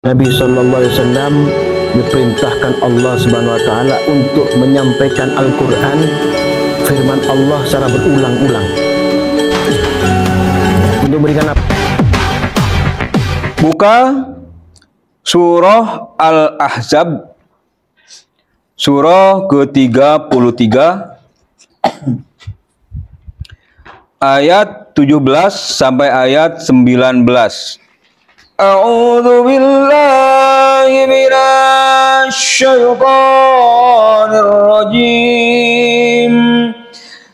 Nabi SAW diperintahkan Allah Subhanahu Wa Taala untuk menyampaikan Al-Quran, firman Allah secara berulang-ulang. Untuk berikan apa? Buka surah Al-Ahzab, surah ke-33, ayat 17 sampai ayat 19. A'udzu billahi minasy syaithanir rajim.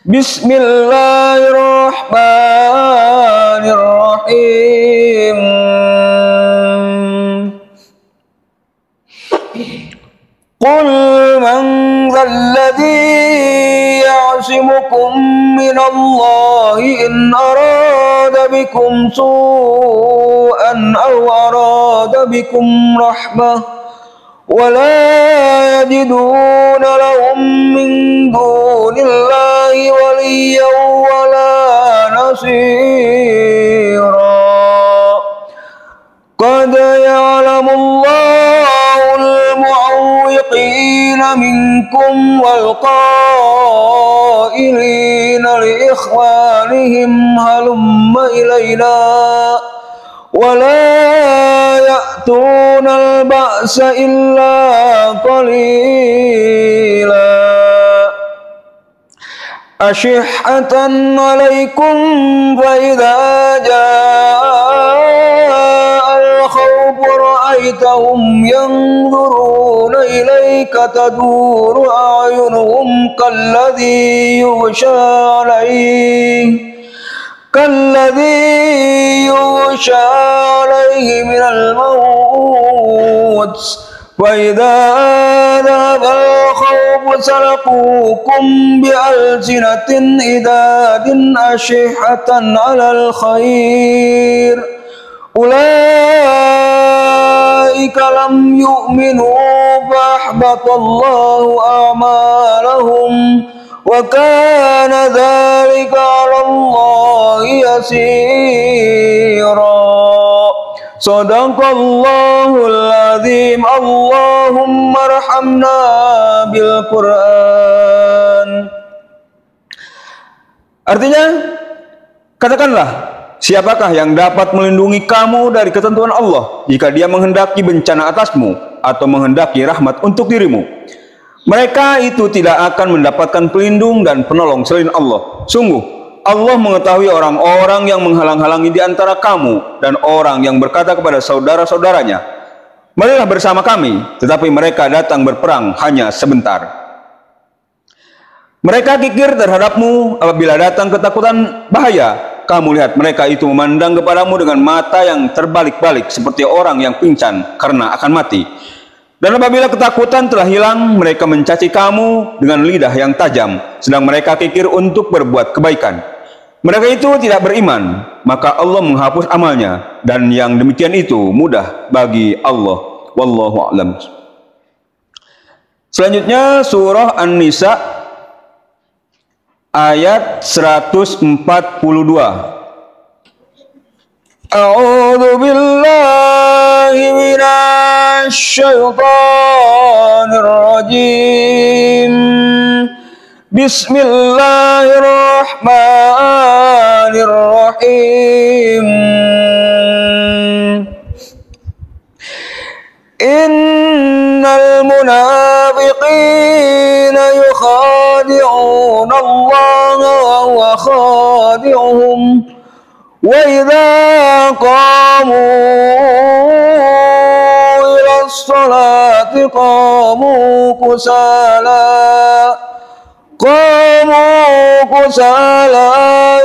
Bismillahirrahmanirrahim. Qul man dzalladzi ya'simukum minallahi in arada bikum su'an aw arada bikum rahmah wa la yajiduna lahum min dunillahi waliyyan wa la nasira. Qad ya'lamullahu al-mu'awwiqina minkum wal qailina li ikhwanihim halumma ilayna wa la ya'tuna al-ba'sa illa qalila. Ashihatan 'alaikum fa idza jaa al-khawf ra'aytahum yanzuruna ilayka taduru a'yunuhum kalladhi yughsha 'alayhi min al-maut. وَإِذَا ذَهَبَ الْخَوْفُ سَلَقُوكُمْ بِأَلْسِنَةٍ حِدَادٍ أَشِحَّةً عَلَى الْخَيْرِ أُولَئِكَ لَمْ يُؤْمِنُوا فَأَحْبَطَ اللَّهُ أَعْمَالَهُمْ وَكَانَ ذَلِكَ عَلَى اللَّهِ يَسِيرًا. Sadaqallahul azim. Allahumma arhamna bil Quran. Artinya, katakanlah, siapakah yang dapat melindungi kamu dari ketentuan Allah jika dia menghendaki bencana atasmu atau menghendaki rahmat untuk dirimu? Mereka itu tidak akan mendapatkan pelindung dan penolong selain Allah. Sungguh Allah mengetahui orang-orang yang menghalang-halangi di antara kamu dan orang yang berkata kepada saudara-saudaranya, "Marilah bersama kami," tetapi mereka datang berperang hanya sebentar. Mereka kikir terhadapmu apabila datang ketakutan bahaya. Kamu lihat mereka itu memandang kepadamu dengan mata yang terbalik-balik seperti orang yang pingsan karena akan mati. Dan apabila ketakutan telah hilang, mereka mencaci kamu dengan lidah yang tajam, sedang mereka kikir untuk berbuat kebaikan. Mereka itu tidak beriman, maka Allah menghapus amalnya, dan yang demikian itu mudah bagi Allah. Wallahu a'lam. Selanjutnya surah An-Nisa ayat 142. A'udzu billahi minasy syaithanir rajim. Bismillahirrahmanirrahim. Innal munafiqina yukhadi'una Allah wa huwa khadi'uhum wa idza qamu ila as-salati qamu kusala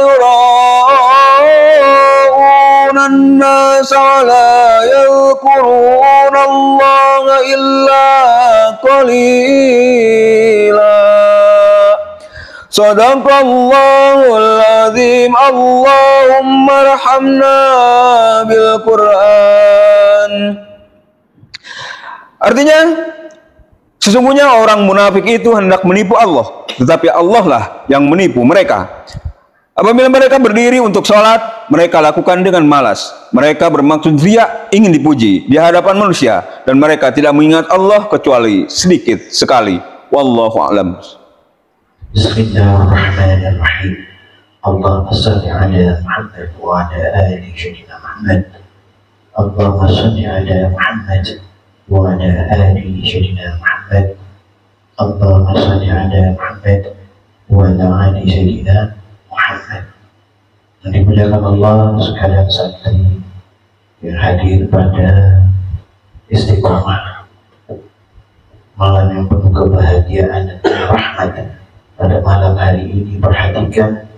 yura'una an-nasa wa la yadhkuruna Allah illa qalila. Sadaqallahul azim. Allahumma arhamna bil Quran. Artinya, sesungguhnya orang munafik itu hendak menipu Allah, tetapi Allah lah yang menipu mereka. Apabila mereka berdiri untuk sholat, mereka lakukan dengan malas. Mereka bermaksud riya, ingin dipuji di hadapan manusia, dan mereka tidak mengingat Allah kecuali sedikit sekali. Wallahu a'lam. Bismillahirrahmanirrahim. Allahumma salli ala Muhammad wa ala ali sayyidina Muhammad. Allahumma salli ala Muhammad wa ala ali sayyidina Muhammad. Allahumma salli ala Muhammad wa ala ali sayyidina Muhammad. Yang dimuliakan Allah sekalian santri yang hadir pada Istiqomah, malam yang penuh kebahagiaan dan rahmat. Pada malam hari ini perhatikan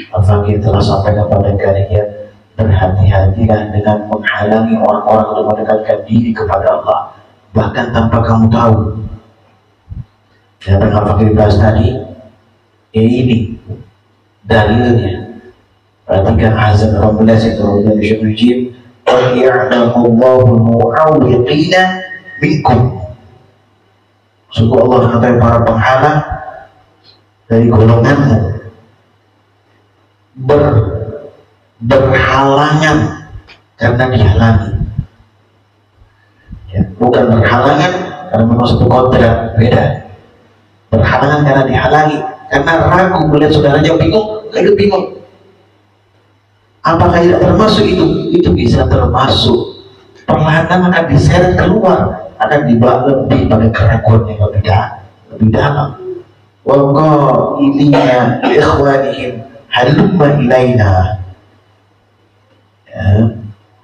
apa yang telah sampaikan pada kalian. Berhati-hatilah dengan menghalangi orang-orang untuk mendekatkan diri kepada Allah, bahkan tanpa kamu tahu. Dan apa yang dibahas tadi, ini dalilnya. Perhatikan azan Rabbul Alamin, "Qad ya'lamu Allahu al-mu'awwiqina minkum." Sungguh Allah mengatakan para penghalang dari golonganmu berhalangan karena dihalangi. Ya, bukan berhalangan karena memang satu kodrat, beda. Berhalangan karena dihalangi, karena ragu melihat saudaranya bingung, ikut bingung. Apakah tidak termasuk itu? Itu bisa termasuk. Perlahan akan diseret keluar, akan dibawa lebih pada keraguan yang lebih dalam. Wa qailina li ikhwanihim halumma ilaina. Ya.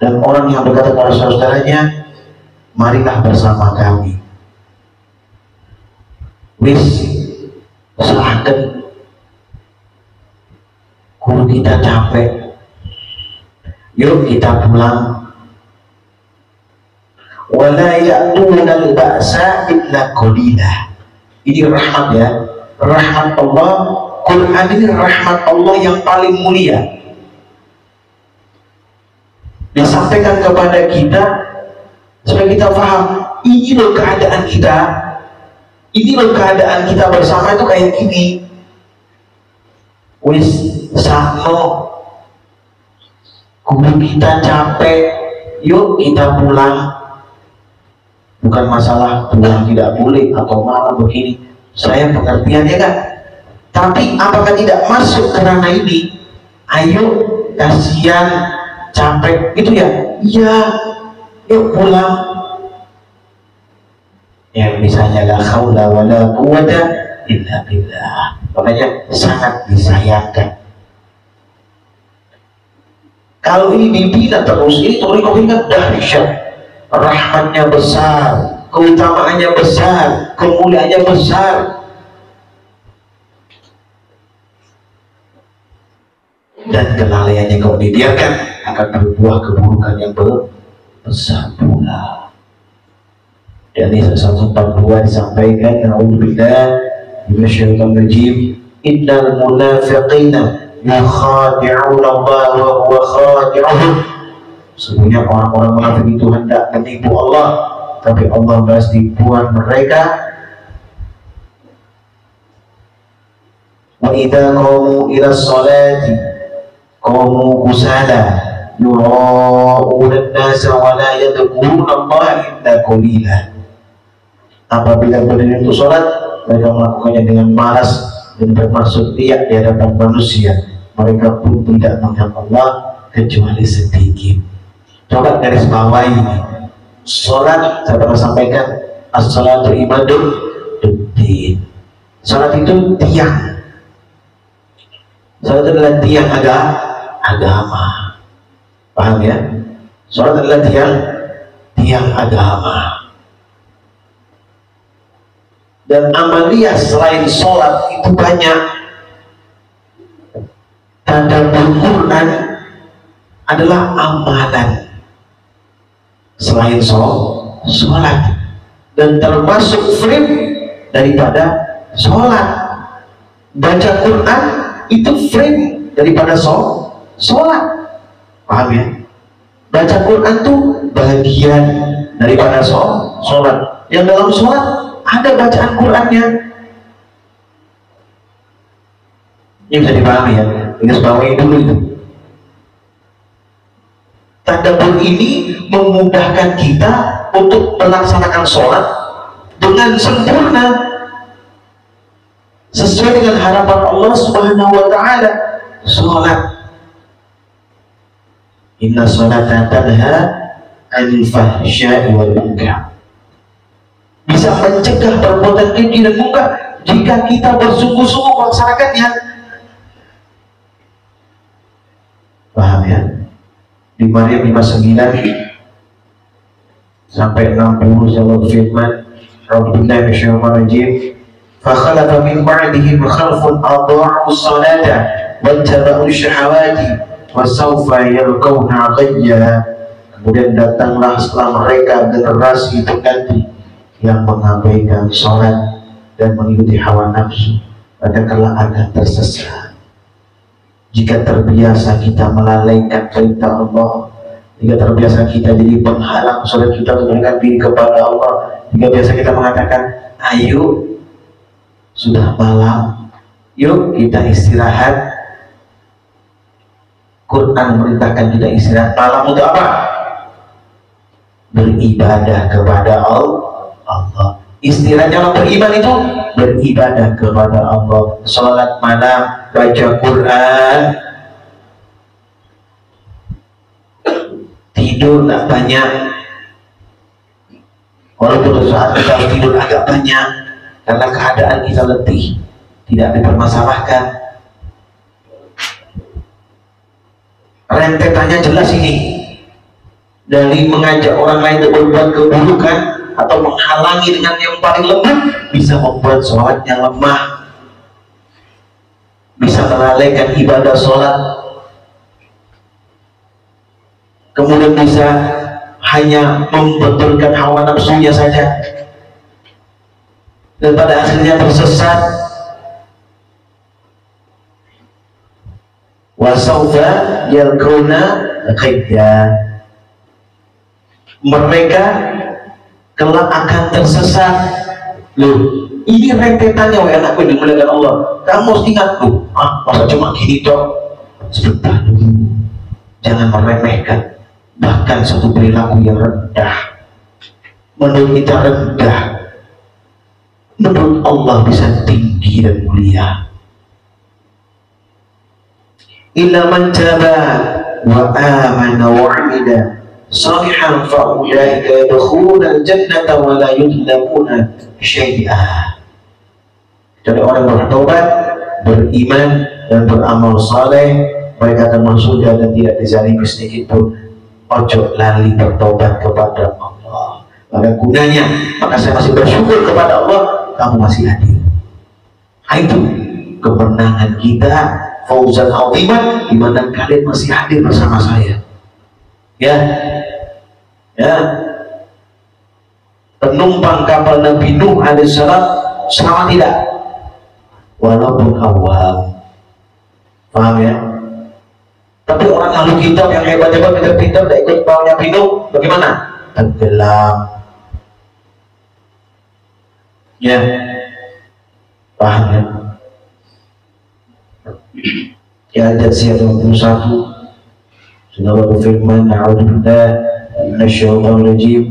Dan orang yang berkata kepada saudaranya, marilah bersama kami. Wis usahakan, guru kita capek, yuk kita pulang. Wala ya'tuna al-ba'sa illa qalila. Ini rahmat ya, rahmat Allah. Quran ini rahmat Allah yang paling mulia, disampaikan kepada kita supaya kita paham. Ini loh keadaan kita, ini loh keadaan kita bersama itu kayak gini. Wis sakno, guru kita capek, yuk kita pulang. Bukan masalah pulang tidak boleh atau malah begini, saya pengertiannya kan. Tapi apakah tidak masuk ke ranah ini? Ayo, kasihan, capek, itu ya? Iya, yuk pulang. Yang misalnya la haula wala quwata illa billah, makanya sangat disayangkan. Kalau ini dibina terus, ini torikoh ingat dahsyat. Rahmatnya besar, keutamaannya besar, kemuliaannya besar, dan kelalaiannya kalau dibiarkan akan berbuah keburukan yang besar pula. Dan ini 142 disampaikan, A'udzubillah minasyaitonir rajim, innal munafiqina yukhadi'una Allah wa huwa khadi'uhum. Sebenarnya orang-orang munafik itu hendak menipu Allah, tapi Allah balas tipuan mereka. Wa idza qamu ila sholati qamu kusala yura'una an-nasa wa la yadhkuruna Allah illa qalila. Apabila berdiri untuk sholat, mereka melakukannya dengan malas dan bermaksud riya di hadapan manusia. Mereka pun tidak mengingat Allah kecuali sedikit. Coba garis bawah ini. Sholat, saya pernah sampaikan, as-sholatu imaduddin. Sholat itu tiang. Sholat adalah tiang agama. Paham ya? Sholat adalah tiang agama. Dan amaliyah selain sholat itu banyak. Tadabbur Quran adalah amalan selain sholat, dan termasuk frame daripada sholat. Baca Quran itu frame daripada sholat. Paham ya? Baca Quran itu bagian daripada sholat. Yang dalam sholat ada bacaan Qurannya. Ini bisa dipahami ya. Ingat bawain dulu itu. Tadabbur ini memudahkan kita untuk melaksanakan sholat dengan sempurna sesuai dengan harapan Allah Subhanahu wa Ta'ala. Sholat, inna sholata tanha 'anil fahsya'i wal munkar, bisa mencegah perbuatan keji dan munkar jika kita bersungguh-sungguh melaksanakannya. Paham ya? Di Maryam 59 sampai 60 Allah firman, Rabbuna bisyaitanir fa khalafa min ba'dihim khalfun adha'u as-salata wattaba'u syahawati wa sawfa yalqawna ghayya. Kemudian datanglah setelah mereka generasi pengganti yang mengabaikan sholat dan mengikuti hawa nafsu, maka kelak akan tersesat. Jika terbiasa kita melalaikan perintah Allah, jika terbiasa kita jadi penghalang sholat kita untuk mendekatkan diri kepada Allah, jika biasa kita mengatakan, ayo sudah malam, yuk kita istirahat. Quran memerintahkan kita istirahat malam untuk apa? Beribadah kepada Allah. Istilahnya orang beriman itu beribadah kepada Allah. Sholat malam, baca Quran, tidur tak banyak, walaupun saat kita harus tidur agak banyak karena keadaan kita letih, tidak dipermasalahkan. Rentetannya jelas ini, dari mengajak orang lain untuk berbuat keburukan atau menghalangi dengan yang paling lemah, bisa membuat sholatnya lemah, bisa melalaikan ibadah sholat, kemudian bisa hanya membetulkan hawa nafsunya saja, dan pada akhirnya tersesat. Wasaufa yalqawna ghayya, mereka kelak akan tersesat. Loh, ini rentetannya wahai anakku yang dimuliakan Allah. Kamu harus ingat, loh, masa cuma gini dong? Sebentar dulu, jangan meremehkan bahkan satu perilaku yang rendah. Menurut kita rendah, menurut Allah bisa tinggi dan mulia. Illa man taba wa amana wa 'amila salihan fa ulaika yadkhuluna al-jannata wa la yudlamuna syai'a. Jadi orang bertobat, beriman dan beramal saleh, mereka akan masuk surga dan tidak dizalimi sedikit pun. Ojo lali bertobat kepada Allah. Maka gunanya, maka saya masih bersyukur kepada Allah, kamu masih hadir. Itu kemenangan kita, fauzan azimah, di mana kalian masih hadir bersama saya. Ya, penumpang kapal Nabi Nuh alaihissalam selamat tidak? Walaupun awam, paham ya? Tapi orang ahli kitab yang hebat-hebat, pintar-pintar, tidak ikut pawai Nabi Nuh, bagaimana? Tenggelam. Ya, paham ya? Ya, ayat 21 sudah berfirman, a'udzubillahi minasyaitonir rajim,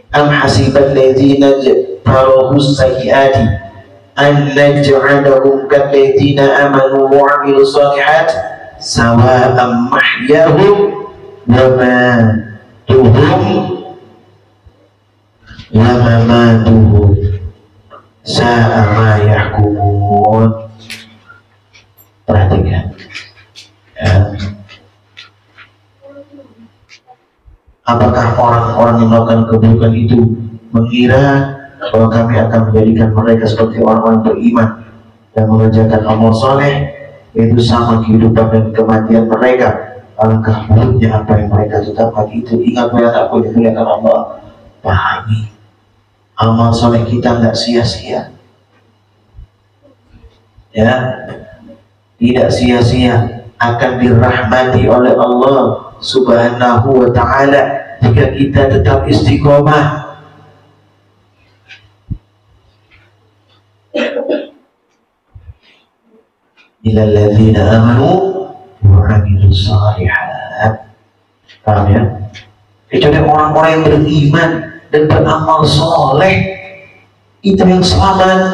am hasibat ladzina tarahus sayyiati an naj'alahum kalladzina amanu wa 'amilus shalihat sawa'an mahyahum wa matuhum wa mamatuhum sa'a ma yahkumun. Perhatikan ya. Apakah orang-orang yang melakukan keburukan itu mengira bahwa kami akan menjadikan mereka seperti orang-orang beriman dan mengerjakan amal soleh, yaitu sama kehidupan dan kematian mereka? Alangkah buruknya apa yang mereka tetapkan itu. Ingat ya, aku dimuliakan Allah, pahami amal soleh kita nggak sia-sia ya, tidak sia-sia, akan dirahmati oleh Allah Subhanahu wa ta'ala jika kita tetap istiqomah. Illal ladzina amanu وعملوا الصالحات. Paham ya? Kecuali orang-orang yang beriman dan beramal soleh, itu yang selamat.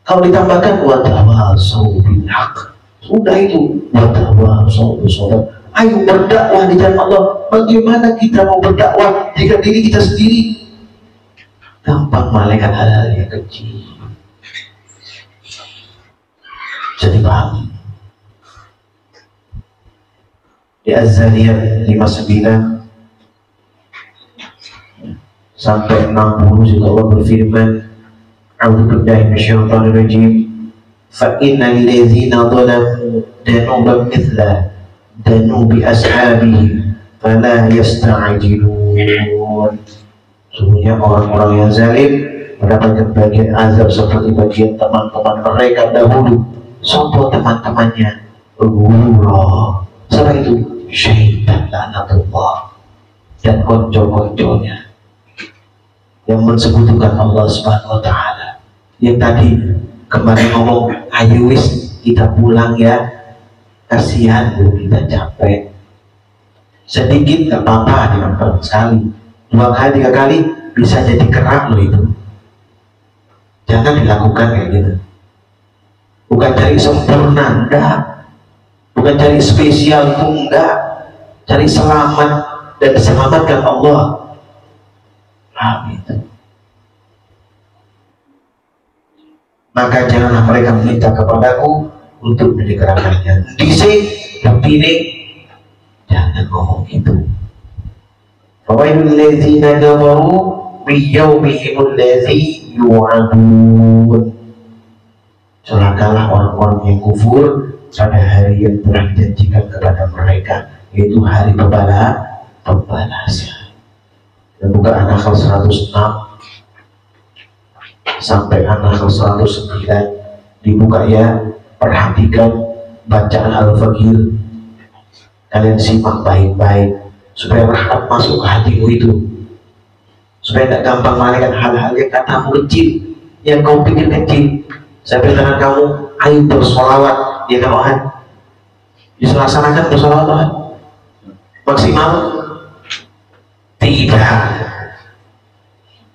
Kalau ditambahkan watawasau bil haq, sudah itu watawasau bis sabr. Ayo berdakwah di jalan Allah. Bagaimana kita mau berdakwah jika diri kita sendiri gampang malaikat hal-hal yang kecil? Jadi paham. Di Az-Zariyat 59 sampai 60 juga Allah berfirman, A'udzubillahi minasyaitonir rajim. Fa innal ladzina zalamu danuban mithla danubi ashabihim fala yasta'jilun. Sesungguhnya orang-orang yang zalim mendapatkan bagian azab seperti bagian teman-teman mereka dahulu. Sopo teman-temannya? Guru. Siapa itu? Syaitan laknatullah dan konco-konconya yang mensekutukan Allah Subhanahu wa Ta'ala. Yang tadi kemarin ngomong, ayo wis kita pulang ya, kasihan bu, kita capek. Sedikit nggak apa-apa, dimakan sekali, 2 kali 3 kali bisa jadi kerak loh itu. Jangan dilakukan kayak gitu. Bukan cari sempurna, enggak. Bukan cari spesial, itu enggak. Cari selamat dan diselamatkan Allah. Paham itu? Maka janganlah mereka meminta kepadaku untuk menegakkannya. Disi, kepilih, jangan ngomong itu. Fawailul ladzina kafaru biyaumihimul ladzi yu'adun. Celakalah orang-orang yang kufur pada hari yang telah dijanjikan kepada mereka, yaitu hari pembalasan. Dan buka An-Nahl 106 sampai An-Nahl 109, dibuka ya, perhatikan bacaan Al-Faqir, kalian simak baik-baik supaya rahmat masuk ke hatimu itu, supaya tidak gampang malaikat hal-hal yang katamu kecil, yang kau pikir kecil. Saya berikan kamu, ayo bersolawat, ya kawan, dilaksanakan bersolawat Tuhan maksimal tidak.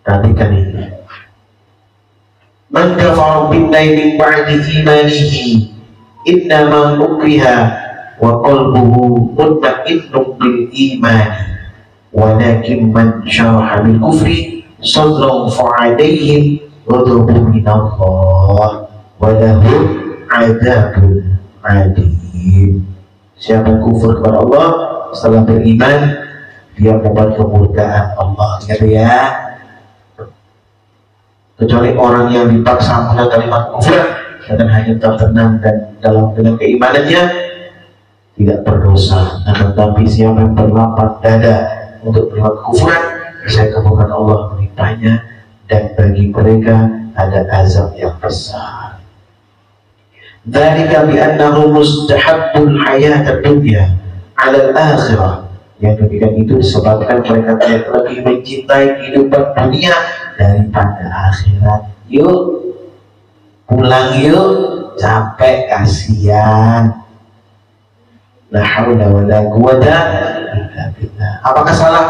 Perhatikan ini, man kafara billahi min ba'di imanihi innama ukriha wa qalbuhu mutma'innun bil imani walakin man syaraha bil kufri sadran fa'alayhim ghadabun minallah wa lahum 'adzabun 'adzim. Siapa yang kufur kepada Allah setelah beriman, dia mendapat kemurkaan Allah. Gitu ya. Kecuali orang yang dipaksa menggunakan kalimat kufur dan hanya tertenang dan dalam dengan keimanannya tidak berdosa. Tetapi siapa yang berlapang dada untuk melakukan kufuran, saya kemurkaan Allah menimpanya dan bagi mereka ada azab yang besar. Dzalika bi annahu mustahabbul hayatad dunya 'ala al-akhirah. Yang demikian itu disebabkan mereka lebih mencintai kehidupan dunia daripada akhirat. Yuk pulang yuk, capek, kasihan. La haula wala quwata illa billah. Apakah salah?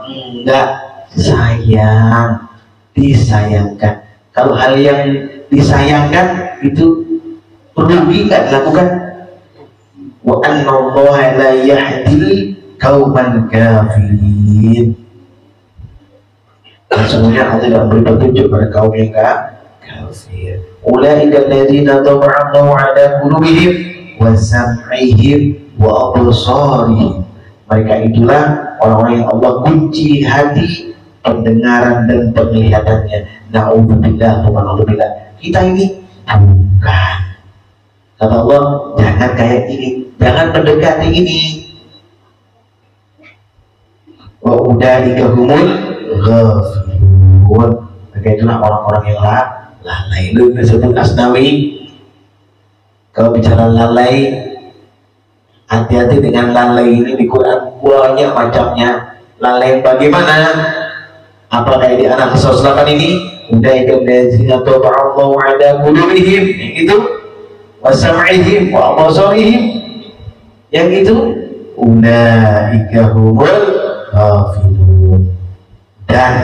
Enggak, sayang, disayangkan. Kalau hal yang disayangkan itu rugi nggak dilakukan. Wa anna Allah la yahdil qauman kafirin. Sesungguhnya Allah tidak memberi petunjuk pada kaum yang kafir. Ulaika alladzina taba'a Allahu 'ala qulubihim wa sam'ihim wa absarihim. Mereka itulah orang-orang yang Allah kunci hati, pendengaran dan penglihatannya. Na'udzubillah wa na'udzubillah. Kita ini bukan. Kata Allah, jangan kayak ini, jangan mendekati ini. Wa ulaika humul ghafilun. Mereka itulah orang-orang yang lalai. Itu disebut Asnawi. Kalau bicara lalai, hati-hati dengan lalai ini. Di Quran banyak macamnya. Lalai bagaimana? Apakah di An-Nahl 108 ini? Ulaika alladzina taba'a Allahu 'ala qulubihim, itu wa sam'ihim wa absarihim. yang itu ulaika humul ghafilun, dan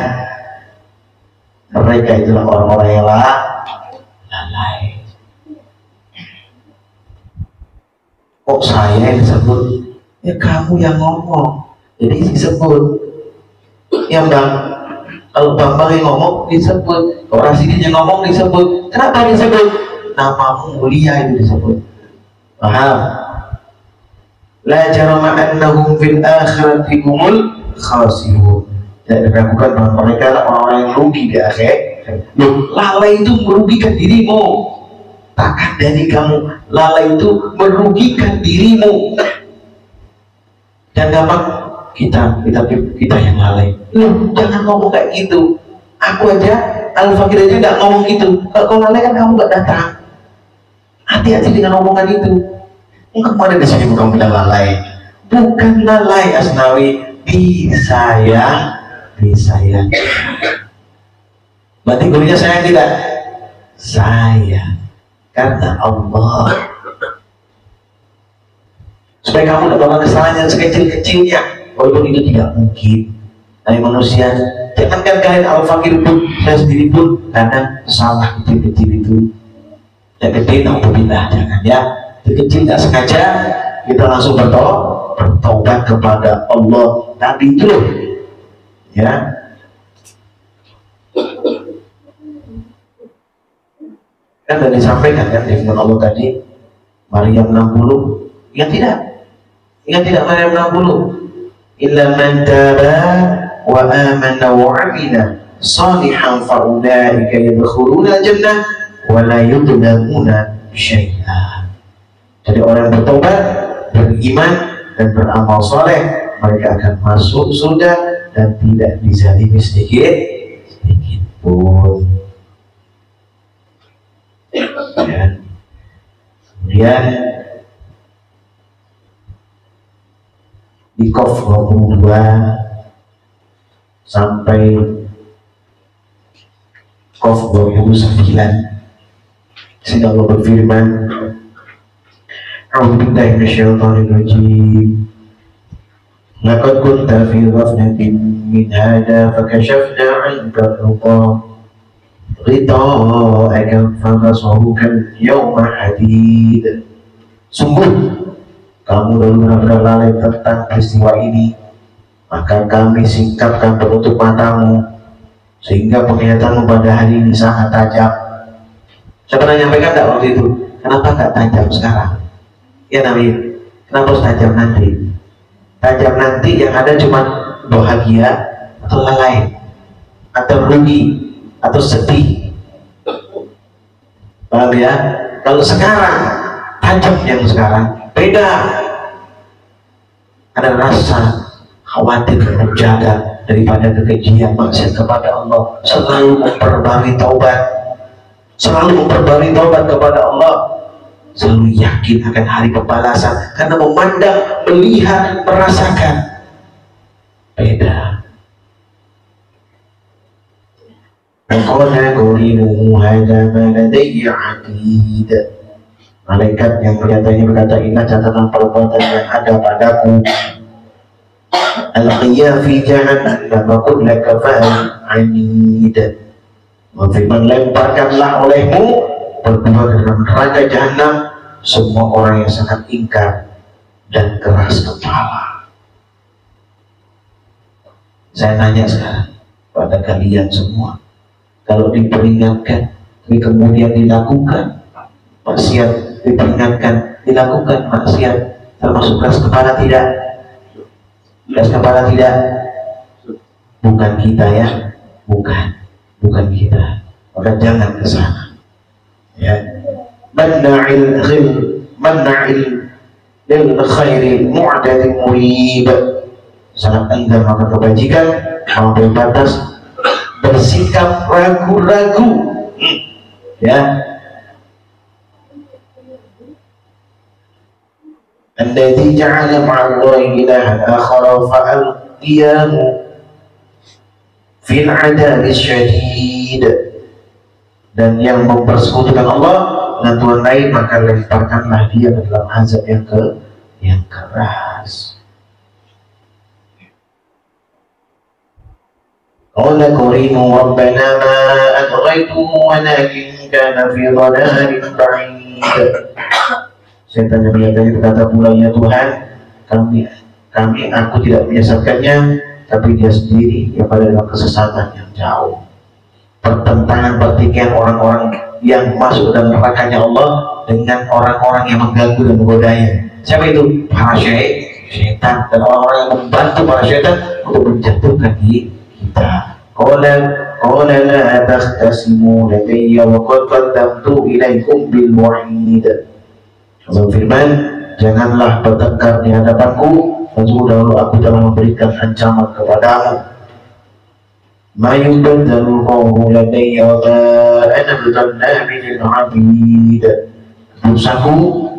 mereka itulah orang-orang yang lalai. Kok saya yang disebut? Ya kamu yang ngomong, jadi disebut. Ya bang, kalau bang yang ngomong disebut, orang sini yang ngomong disebut. Kenapa disebut? Namamu mulia itu disebut. Paham? La jarama annahum fil akhirati humul khasirun. Tidak diragukan bahwa mereka adalah orang-orang yang rugi di akhirat. Lalai itu merugikan dirimu. Takkan dari kamu, lalai itu merugikan dirimu. Dan gampang kita yang lalai. Jangan ngomong kayak gitu. Aku aja, Al-Fakir aja nggak ngomong gitu. Kalau lalai kan kamu nggak datang. Hati-hati dengan omongan itu. Kemana di sini bukan bilang lalai? Bukan lalai Asnawi, disayang. Berarti gurunya sayang tidak? Sayang. Karena Allah. Supaya kamu tidak bakal kesalahan yang sekecil-kecilnya, walaupun itu tidak mungkin. Dari manusia, jangankan kalian Al-Fakir pun, saya sendiri pun kadang salah kecil-kecil itu. Yang gede, alhamdulillah, jangan ya. Yang kecil tidak sengaja, kita langsung bertobat kepada Allah. Tadi itu loh, ya. Kan sudah disampaikan kan di firman Allah tadi, Maryam 60, ingat tidak Maryam 60? Illa man taba wa amana wa amila salihan fa ulaika yadkhuluna jannah wa la yudlamuna syai'a. Jadi orang yang bertobat, beriman dan beramal soleh, mereka akan masuk surga dan tidak dizalimi sedikit pun. Ya. Kemudian di Qaf 22 sampai Qaf 29, sehingga Allah berfirman, A'udzubillahi minasyaitonir rajim. Laqad kunta fi ghaflatin min hadha fakashafna 'anka ghita'aka fabasaruka al-yawma hadid. Sungguh kamu dahulu benar-benar lalai tentang peristiwa ini, maka kami singkapkan penutup matamu sehingga penglihatanmu pada hari ini sangat tajam. Saya pernah nyampaikan tak waktu itu, kenapa gak tajam sekarang? Ya Nabi, kenapa harus tajam nanti? Tajam nanti yang ada cuma bahagia atau lalai atau rugi atau sedih. Paham ya? Kalau sekarang tajam, yang sekarang beda. Ada rasa khawatir menjaga daripada kekejian maksiat kepada Allah, selalu memperbarui taubat, kepada Allah, selalu yakin akan hari pembalasan karena memandang, melihat, merasakan. Beda. Malaikat yang melihatnya berkata, inilah catatan perbuatan yang ada padaku. Al-qiyya fi jahannam wa kullaka fa'anid. Firman, lemparkanlah olehmu berdua ke dalam neraka jahanam semua orang yang sangat ingkar dan keras kepala. Saya tanya sekarang pada kalian semua, kalau diperingatkan tapi kemudian dilakukan maksiat, diperingatkan dilakukan maksiat, termasuk keras kepala tidak? Keras kepala tidak? Bukan kita ya, bukan kita. Maka jangan ke sana. Ya, manna'il lil khairi mu'tadin murib, sangat enggan melakukan kebajikan, melampaui batas, bersikap ragu-ragu. Ya, alladzi ja'ala ma'allahi ilahan akhara fa'alqiyahu fil 'adabis syadid, dan yang mempersekutukan Allah dengan Tuhan lain, maka lemparkanlah dia ke dalam azab yang keras. Qala qarinuhu rabbana ma atghaytuhu walakin kana fi dhalalin ba'id. Setan yang berkata pula, ya Tuhan, aku tidak menyesatkannya, tapi dia sendiri yang pada dalam kesesatan yang jauh. Pertentangan pertikaian orang-orang yang masuk dalam nerakanya Allah dengan orang-orang yang mengganggu dan menggodanya. Siapa itu? Para syaitan dan orang-orang yang membantu para syaitan untuk menjatuhkan kita. Qala la takhtasimu ladayya wa qad qaddamtu ilaikum bil wa'id. Allah firman, janganlah bertengkar di hadapanku, sungguh dahulu aku telah memberikan ancaman kepadamu. Ma yubaddalu qawlu ladayya wa ma ana bidhallamin lil 'abid. Urusanku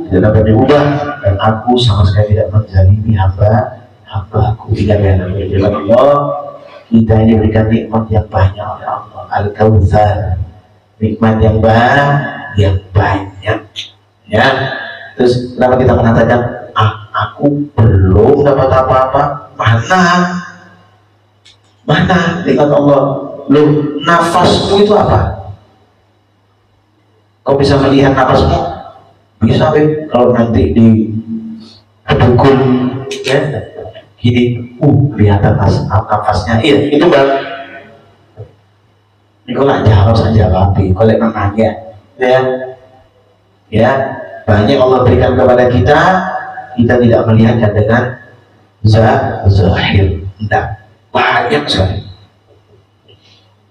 tidak dapat diubah dan aku sama sekali tidak menzalimi hamba-hambaku. Ingat ya, Allah, kita diberikan nikmat yang banyak oleh Allah, Al-Kautsar, nikmat yang banyak. Ya, terus kenapa kita mengatakan aku belum dapat apa-apa? Mana nikmat Allah? Loh, nafasmu itu apa? Kau bisa melihat nafasmu? Bisa, kalau nanti di dukun ya gini, kelihatan nafasnya. Iya, itu bang. Ini kok nggak jawab saja, tapi kalau nanya, ya banyak Allah berikan kepada kita tidak melihatnya dengan zahir, tidak banyak sekali.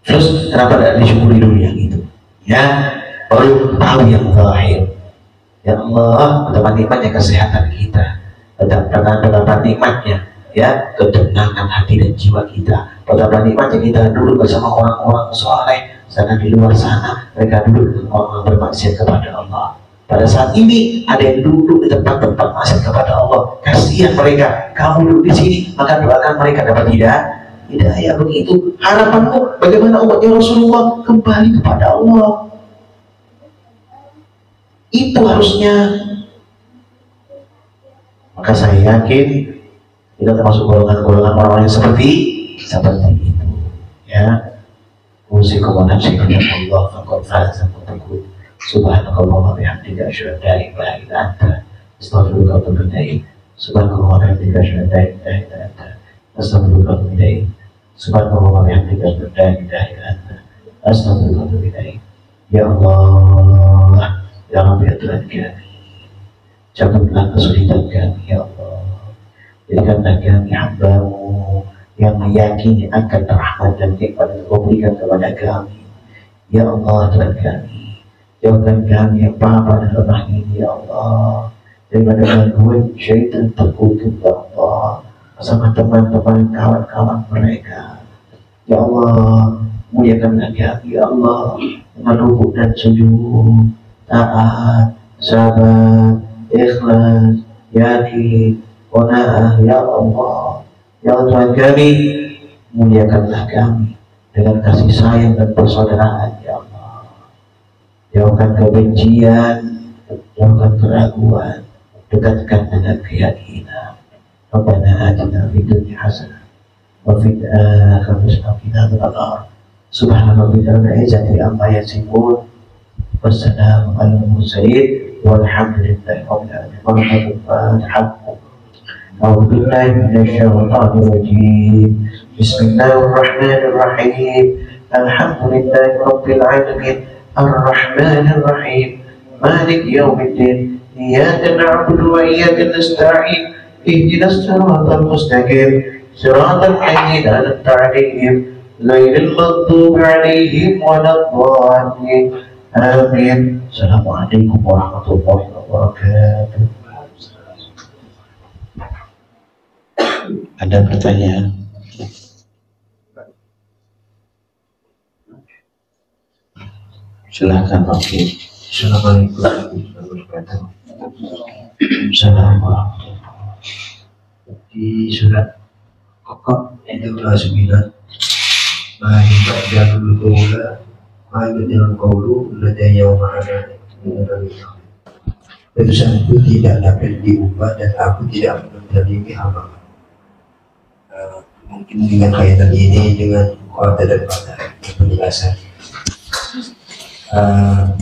Terus kenapa tidak disyukuri dulu yang itu? Ya, baru tahu yang zahir. Ya Allah, betapa nikmatnya kesehatan kita, betapa nikmatnya ya ketenangan hati dan jiwa kita, betapa nikmatnya kita duduk bersama orang-orang soleh. Sedangkan di luar sana mereka duduk dengan orang bermaksiat kepada Allah. Pada saat ini ada yang duduk di tempat-tempat maksiat kepada Allah. Kasihan mereka. Kamu duduk di sini, maka doakan mereka dapat hidayah. Begitu harapanmu bagaimana umatnya Rasulullah kembali kepada Allah. Itu harusnya. Maka saya yakin kita termasuk golongan-golongan orang-orang yang seperti itu. Ya. Usikum wa nafsikum Allah faqad faza muttaqun. Subhanallah wa bihamdika asyhadu an la ilaha illa anta astaghfiruka wa atubu ilaik. Subhanallah wa bihamdika asyhadu an la ilaha illa anta astaghfiruka wa atubu ilaik. Subhanallah wa bihamdika asyhadu an la ilaha illa anta astaghfiruka wa atubu ilaik. Ya Allah, ya Rabbi ya Tuhan kami, cabutlah kesulitan kami ya Allah. Jadikanlah kami hamba-Mu yang meyakini akan rahmat dan nikmat yang Kau berikan kepada kami. Ya Allah Tuhan kami, jauhkan kami yang papa dan lemah ini ya Allah daripada gangguan syaitan terkutuk ya Allah bersama teman-teman kawan-kawan mereka. Ya Allah, muliakanlah kami ya Allah dengan rukuk dan sujud, taat, sabar, ikhlas, yakin, qanaah ya Allah. Ya Tuhan kami, muliakanlah kami dengan kasih sayang dan persaudaraan ya Allah. Jauhkan kebencian, jauhkan keraguan, dekatkan dengan keyakinan. Rabbana atina fid dunya hasanah wa fil akhirati hasanah wa qina adzabannar. Subhana rabbika rabbil izzati amma yasifun. Wassalamu alal mursalin walhamdulillahi rabbil alamin. أعوذ بالله من الشيطان الرجيم. بسم الله الرحمن الرحيم. الحمد لله رب العالمين الرحمن الرحيم مالك يوم الدين إياك نعبد وإياك نستعين اهدنا الصراط المستقيم صراط الذين أنعمت عليهم غير المغضوب عليهم ولا الضالين آمين. السلام عليكم ورحمة الله وبركاته. Ada pertanyaan? Silakan Pak. Assalamualaikum warahmatullahi wabarakatuh. Assalamualaikum. Di surat Qaf ayat 9, Baik ba'dul qawla wa ba'dul qawlu ladayya wa ma'ana. Urusanku tidak dapat diubah dan aku tidak menzalimi hamba. Mungkin dengan kaitan ini dengan kuota dan pada penjelasan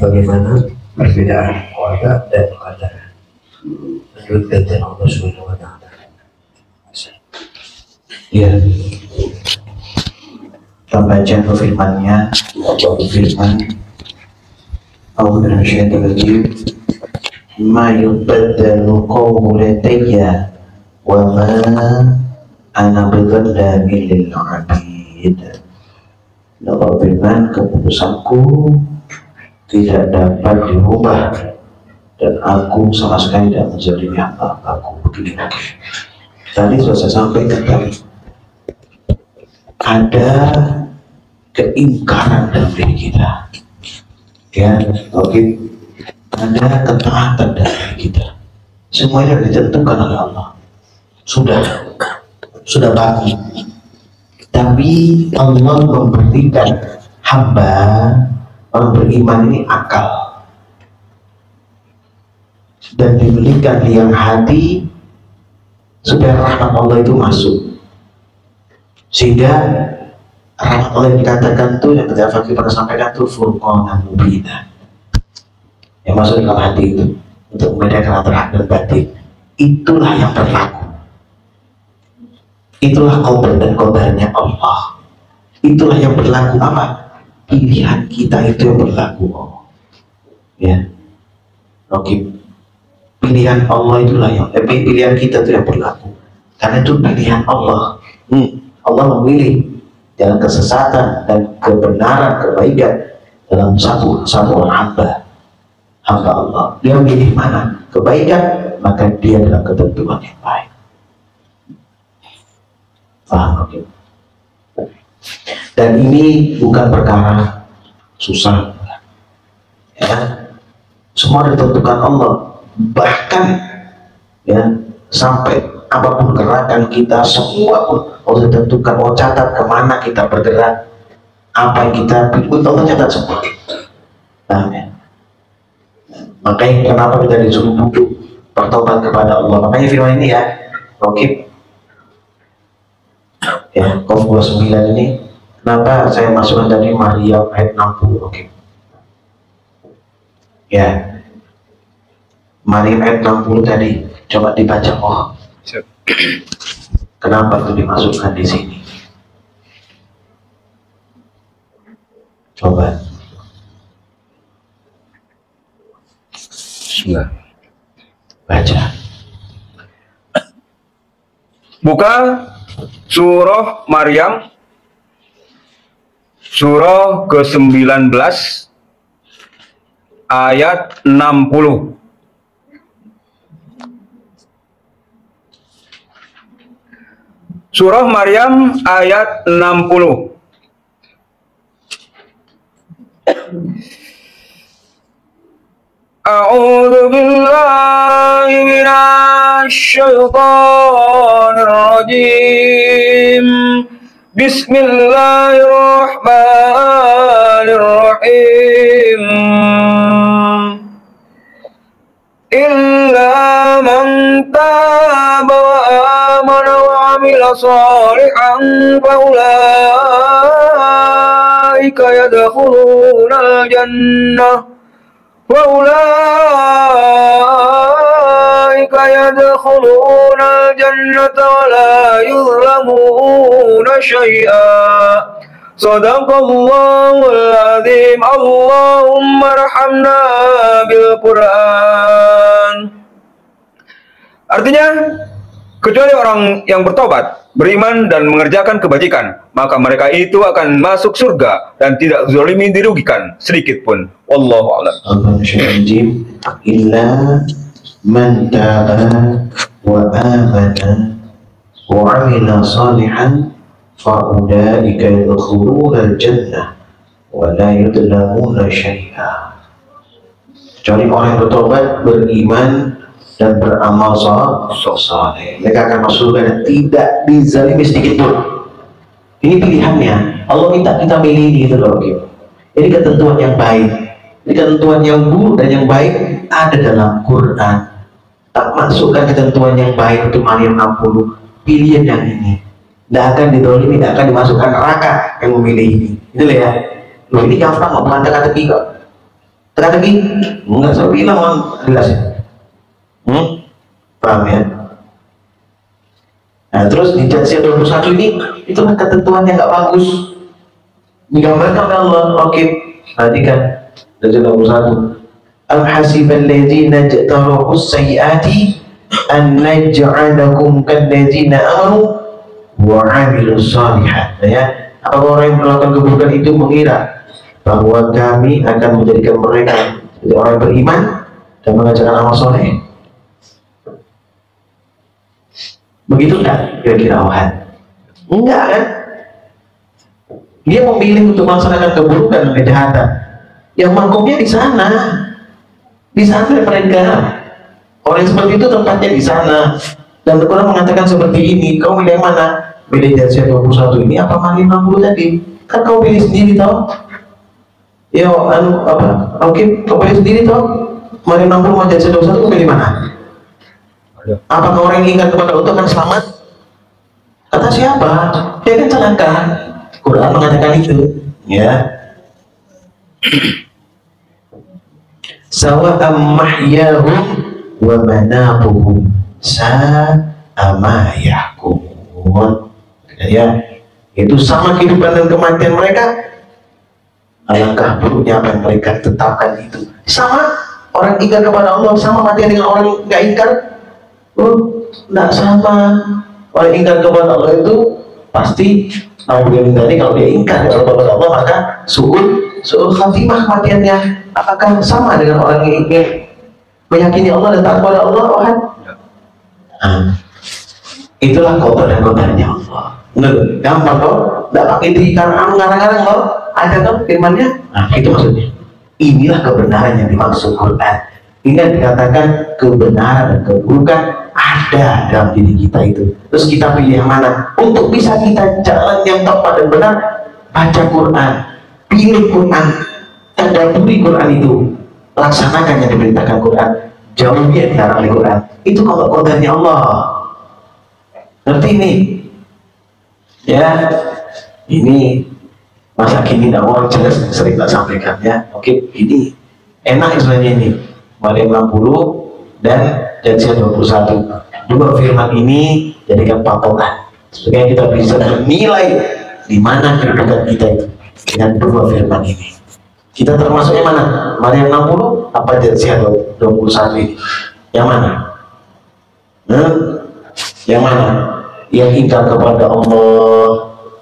bagaimana perbedaan kuota dan qadar menurut kajian Allah Subhanahu wa Ta'ala. Ya, kita baca firman-Nya. Allah berfirman, "A'udzu billahi minasyaitonir rajim. Ma yubaddalu qawlu ladayya wa ma ana bidzallamin lil 'abid." Allah berfirman, keputusanku tidak dapat diubah dan aku sama sekali tidak menzalimi hamba-hambaku. Begini. Tadi sudah saya sampaikan tadi, ada keingkaran dalam diri kita, ya, oke. Ada ketaatan dalam diri kita. Semuanya ditentukan oleh Allah. Sudah bagus. Tapi Allah memberikan hamba orang beriman ini akal dan diberikan liang hati supaya rahmat Allah itu masuk, sehingga rahmat Allah yang dikatakan itu yang ketika Fakir pernah sampaikan itu furqanan mubina, yang masuk dalam hati itu untuk membedakan antara hak dan batin. Itulah yang berlaku, itulah qadar dan qadarnya Allah. Itulah yang berlaku. Apa? Pilihan kita itu yang berlaku. Ya, oke. Pilihan Allah itulah yang pilihan kita itu yang berlaku, karena itu pilihan Allah. Allah memilih jalan kesesatan dan kebenaran, kebaikan dalam satu orang hamba Allah. Dia memilih mana kebaikan, maka dia dalam ketentuan yang baik. Paham? Oke. Dan ini bukan perkara susah, ya. Semua ditentukan Allah. Bahkan, ya, sampai apapun gerakan kita, semua pun Allah tentukan. Allah catat kemana kita bergerak, apa yang kita pilih, Allah catat semua. Nah, ya. Makanya kenapa kita disuruh duduk bertobat kepada Allah. Makanya firman ini, ya, oke, ya, Qaf 29 ini. Kenapa saya masukkan tadi Maryam ayat 60? Oke. Ya, Maryam ayat 60 tadi, coba dibaca. Oh, kenapa itu dimasukkan di sini? Coba. Bismillah. Baca. Buka surah Maryam, surah ke-19 ayat 60. Surah Maryam ayat 60. A'udzu billahi minasy syaithanir rajim. Bismillahirrahmanirrahim. Illa man taba wa amana wa amila salihan fa ulaika yadkhulunal jannah wa la yuzlamuna syai'a. Sadaqallahul azim. Allahumma arhamna bil Qur'an. Artinya, kecuali orang yang bertobat, beriman dan mengerjakan kebajikan, maka mereka itu akan masuk surga dan tidak zalimi dirugikan sedikit pun. Wallahu a'lam. Illa man taba wa amana wa 'amila salihan fa ulaika yadkhulunal jannah wa la yudlamuna syai'a. Kecuali orang yang bertobat, beriman dan beramal saleh, mereka akan masuk surga dan tidak dizalimi sedikit pun. Ini pilihannya. Allah minta kita milih gitu loh. Ini ketentuan yang baik. Ini ketentuan yang buruk dan yang baik ada dalam Quran. Tak masukkan ketentuan yang baik untuk Maryam 60. Pilihan yang ini. Tidak akan didolimi, tidak akan dimasukkan neraka yang memilih ini. Itulah ya. Loh, ini gampang kok, bukan teka-teki kok. Teka-teki? Enggak, saya bilang orang jelas ya. Paham ya? Nah, terus di Jatsiyah 21 ini, itulah ketentuan yang nggak bagus. Digambarkan oleh Allah. Oke, perhatikan. Jatsiyah 21. Am hasibal ladzina jtaru as-sayyiati an naj'alakum kal ladzina amanu wa 'amilus shalihat. Ya, apa orang yang melakukan keburukan itu mengira bahwa kami akan menjadikan mereka jadi orang yang beriman dan mengajarkan amal soleh? Begitu kan kira-kira Wahan? Enggak kan? Dia memilih untuk melaksanakan keburukan dan kejahatan. Yang mangkoknya di sana mereka. Orang seperti itu tempatnya di sana. Dan Al-Quran mengatakan seperti ini. Kau milih yang mana? Milih Jatsiyah 21 ini apa Maryam 60 tadi? Kan kau pilih sendiri toh. Ya Oke, kau pilih sendiri toh. Maryam 60 sama Jatsiyah 21 kau pilih mana? Apakah orang yang ingat kepada Allah akan selamat? Kata siapa? Dia kan celaka. Quran mengatakan itu. Ya. Sawa'am mahyahum wa manabuhum sa'ama yahkumun. Ya, itu sama kehidupan dan kematian mereka. Alangkah buruknya apa yang mereka tetapkan itu. Sama orang ingkar kepada Allah sama matinya dengan orang nggak ingkar. Tidak sama. Orang ingkar kepada Allah itu pasti tadi kalau dia ingkar kepada Allah maka su'ul khatimah kematiannya. Apakah sama dengan orang yang ingin meyakini Allah dan taat kepada Allah? Itulah qada dan qadarnya Allah. Gampang kok, tidak pakai dikarang-karang kok. Ada kan firmannya? Nah, itu maksudnya. Inilah kebenaran yang dimaksud Quran. Ini yang dikatakan kebenaran dan keburukan ada dalam diri kita itu. Terus kita pilih yang mana? Untuk bisa kita jalan yang tepat dan benar, baca Quran, pilih Quran, tadaburi Quran itu, laksanakan yang diperintahkan Quran, jauhi yang dilarang oleh Quran. Itu kalau qadarnya Allah. Ngerti ini? Ya, ini masa kini orang jelas sering tak sampaikan ya. Oke, ini enak sebenarnya ini. Maryam 60 dan Jatsiyah 21. Dua firman ini jadikan patokan supaya kita bisa menilai di mana kedudukan kita itu dengan dua firman ini. Kita termasuknya mana? Maryam 60 apa Jatsiyah 21 ini? Yang mana? Yang mana? Yang ingkar kepada Allah,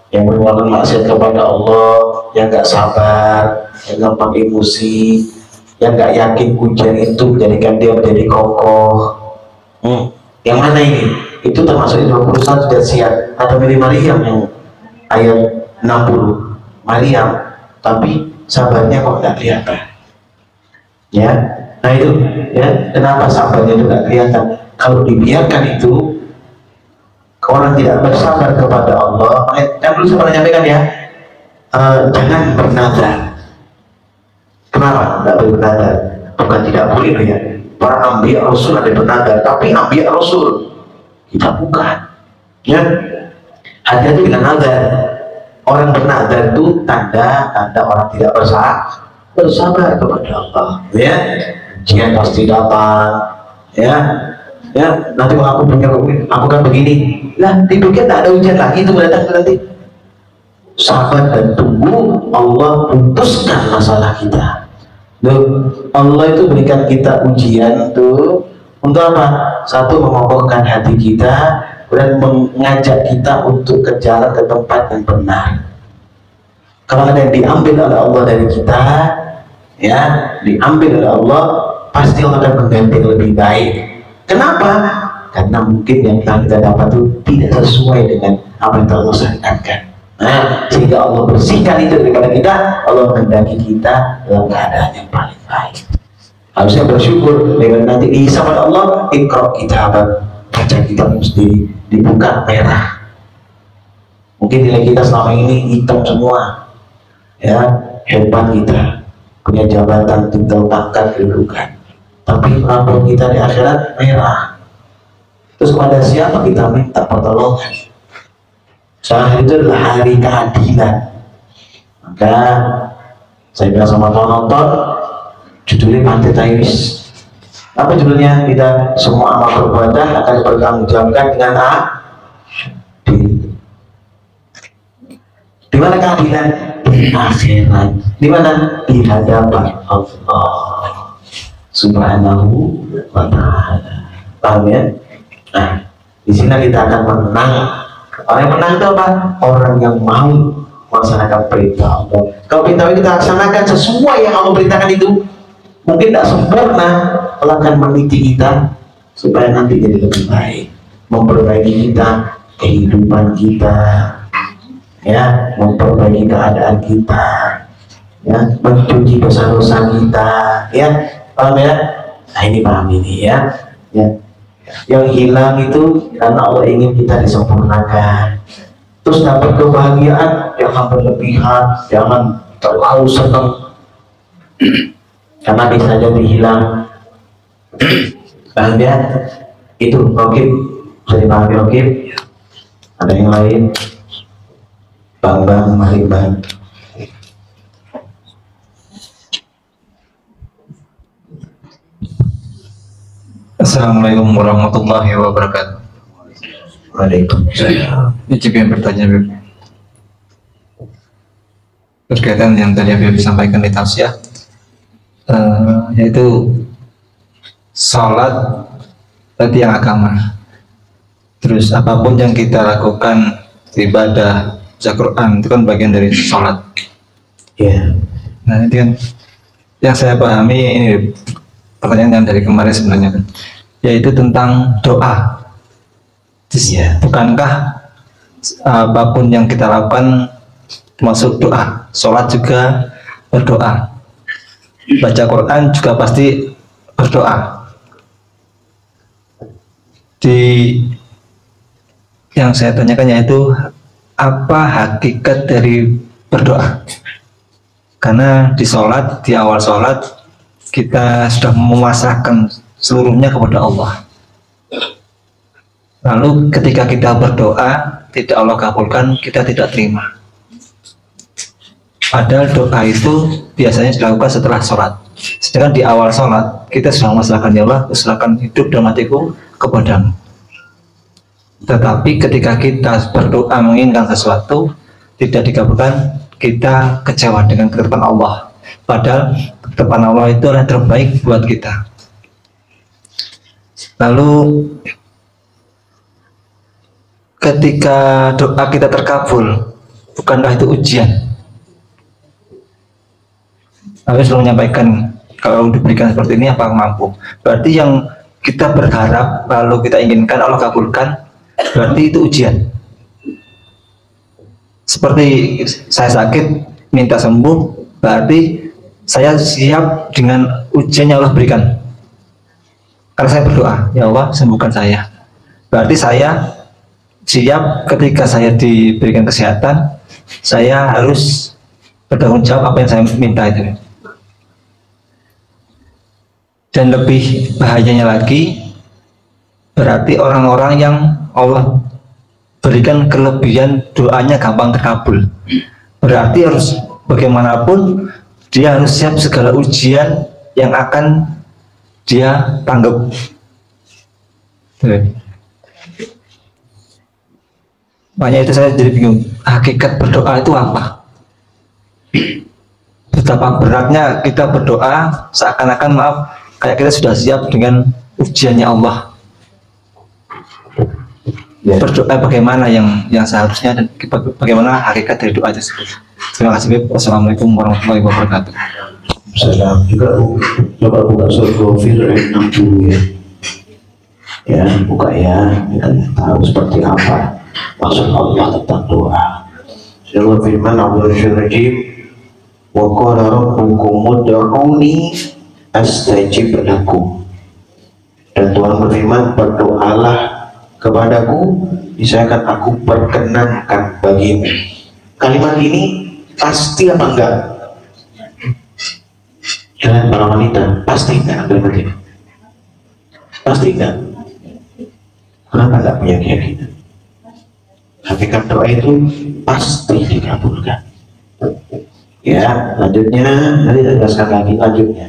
yang berbuat maksiat kepada Allah, yang gak sabar, yang gampang emosi, yang gak yakin ujian itu menjadikan dia menjadi kokoh. Yang mana ini? Itu termasuk 21 Jatsiyah atau milih Maryam yang ayat 60. Maryam, tapi sabarnya kok gak kelihatan. Ya, nah itu ya, kenapa sabarnya itu gak kelihatan? Kalau dibiarkan itu orang tidak bersabar kepada Allah. Kan dulu saya pernah nyampaikan ya, jangan bernazar. Kenapa tidak boleh bernazar? Bukan tidak boleh loh ya. Para ambiya rasul ada bernazar, tapi ambiya rasul kita bukan. Ya, hati-hati dengan nazar. Orang bernazar itu tanda orang tidak bersabar kepada Allah. Ya, ujian pasti datang. Ya, nanti kalau aku punya aku kan begini. Lah, dipikir tak ada ujian lagi itu datang nanti. Sabar dan tunggu Allah putuskan masalah kita. Duh, Allah itu berikan kita ujian tuh untuk apa? Satu, mengokohkan hati kita dan mengajak kita untuk ke jalan ke tempat yang benar. Kalau ada yang diambil oleh Allah dari kita, ya, diambil oleh Allah, pasti Allah akan mengganti yang lebih baik. Kenapa? Karena mungkin yang telah kita dapat itu tidak sesuai dengan apa yang Allah syariatkan. Nah, sehingga Allah bersihkan itu daripada kita, Allah menghendaki kita dalam keadaan yang paling baik. Harusnya bersyukur dengan nanti dihisab oleh Allah, ikra kitabak, baca kitabmu sendiri, dibuka merah. Mungkin nilai kita selama ini hitam semua. Ya, hebat kita, punya jabatan, titel, pangkat, kedudukan. tapi rapor kita di akhirat merah. Terus kepada siapa kita minta pertolongan? Saat itu adalah hari keadilan. Maka saya bilang sama penonton, judulnya Pantai Taiwis. Apa judulnya? Kita semua amal perbuatan akan dipertanggungjawabkan dengan adil. Di mana keadilan? Di akhirat. Di mana? Di hadapan Allah Subhanahu wa Ta'ala. Paham ya? Nah, di sini kita akan menang. Orang yang menang itu apa? Orang yang mau melaksanakan perintah Allah. Kalau perintah kita laksanakan sesuai yang Allah perintahkan itu, mungkin tidak sempurna, Allah akan mendidik kita supaya nanti jadi lebih baik, memperbaiki kita, kehidupan kita, ya, memperbaiki keadaan kita, ya, mencuci dosa-dosa kita, ya, paham ya? Nah ini paham ini ya, ya. Yang hilang itu karena Allah ingin kita disempurnakan. Terus dapat kebahagiaan, jangan berlebihan, jangan terlalu senang, karena bisa jadi hilang. Paham ya? Itu oke, bisa dipahami oke? Ada yang lain? Bang, mari bang. Assalamualaikum warahmatullahi wabarakatuh. Waalaikumsalam. Ini yang bertanya, Bib. Berkaitan yang tadi Habib sampaikan di tausiah, yaitu sholat tadi yang agama. Terus apapun yang kita lakukan, ibadah, baca Quran, itu kan bagian dari sholat. Ya. Nah itu kan yang saya pahami, ini pertanyaan yang dari kemarin sebenarnya kan, yaitu tentang doa. Ya. Bukankah apapun yang kita lakukan termasuk doa? Sholat juga berdoa, baca Quran juga pasti berdoa. Di yang saya tanyakan yaitu apa hakikat dari berdoa? Karena di sholat, di awal sholat kita sudah memasrahkan seluruhnya kepada Allah. Lalu ketika kita berdoa tidak Allah kabulkan, kita tidak terima. Padahal doa itu biasanya dilakukan setelah sholat. Sedangkan di awal sholat kita sudah memasrahkan, ya Allah, serahkan hidup dan matiku kepadamu. Tetapi ketika kita berdoa menginginkan sesuatu tidak dikabulkan, kita kecewa dengan ketetapan Allah. Padahal ketetapan Allah itu adalah terbaik buat kita. Lalu ketika doa kita terkabul, bukankah itu ujian? Aku selalu menyampaikan, kalau diberikan seperti ini apa mampu? Berarti yang kita berharap lalu kita inginkan Allah kabulkan, berarti itu ujian. Seperti saya sakit minta sembuh, berarti saya siap dengan ujian yang Allah berikan. Karena saya berdoa, ya Allah sembuhkan saya. Berarti saya siap ketika saya diberikan kesehatan, saya harus bertanggung jawab apa yang saya minta itu. Dan lebih bahayanya lagi, berarti orang-orang yang Allah berikan kelebihan doanya gampang terkabul. Berarti harus bagaimanapun dia harus siap segala ujian yang akan dia tanggap. Makanya itu saya jadi bingung, hakikat berdoa itu apa? Betapa beratnya kita berdoa seakan-akan maaf kayak kita sudah siap dengan ujiannya Allah. Berdoa bagaimana yang seharusnya dan bagaimana hakikat dari doa tersebut. Terima kasih, Bib. Wassalamualaikum warahmatullahi wabarakatuh. Salam juga. Coba buka surat Ghafir ayat 60 ya. Ya, buka ya. Kita tahu seperti apa maksud Allah tentang doa. Allah firman, Al-Rajim, wa qala rabbukum ud'uni astajib lakum. Dan Tuhan berfirman, berdoalah kepadaku, niscaya akan aku perkenankan bagimu. Kalimat ini pasti apa enggak? Kalian para wanita pasti enggak kalimat ini? Pasti enggak? Kenapa enggak punya keyakinan? Hakikat doa itu pasti dikabulkan. Ya, lanjutnya nanti saya jelaskan lagi lanjutnya.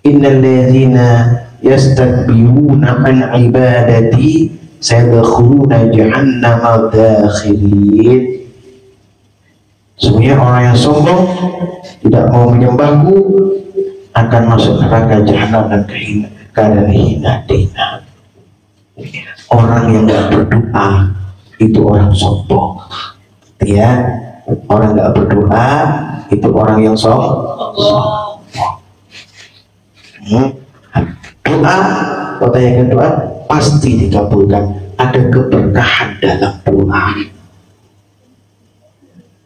Innal ladzina yastakbiruna an ibadati sayadkhuluna jahannama dakhirin. Semuanya orang yang sombong tidak mau menyembahku akan masuk neraka jahanam dan keadaan hina dina. Orang yang tidak berdoa itu orang sombong. Ya, orang nggak berdoa itu orang yang sombong. Doa, kalau tanyakan doa pasti dikabulkan. Ada keberkahan dalam doa.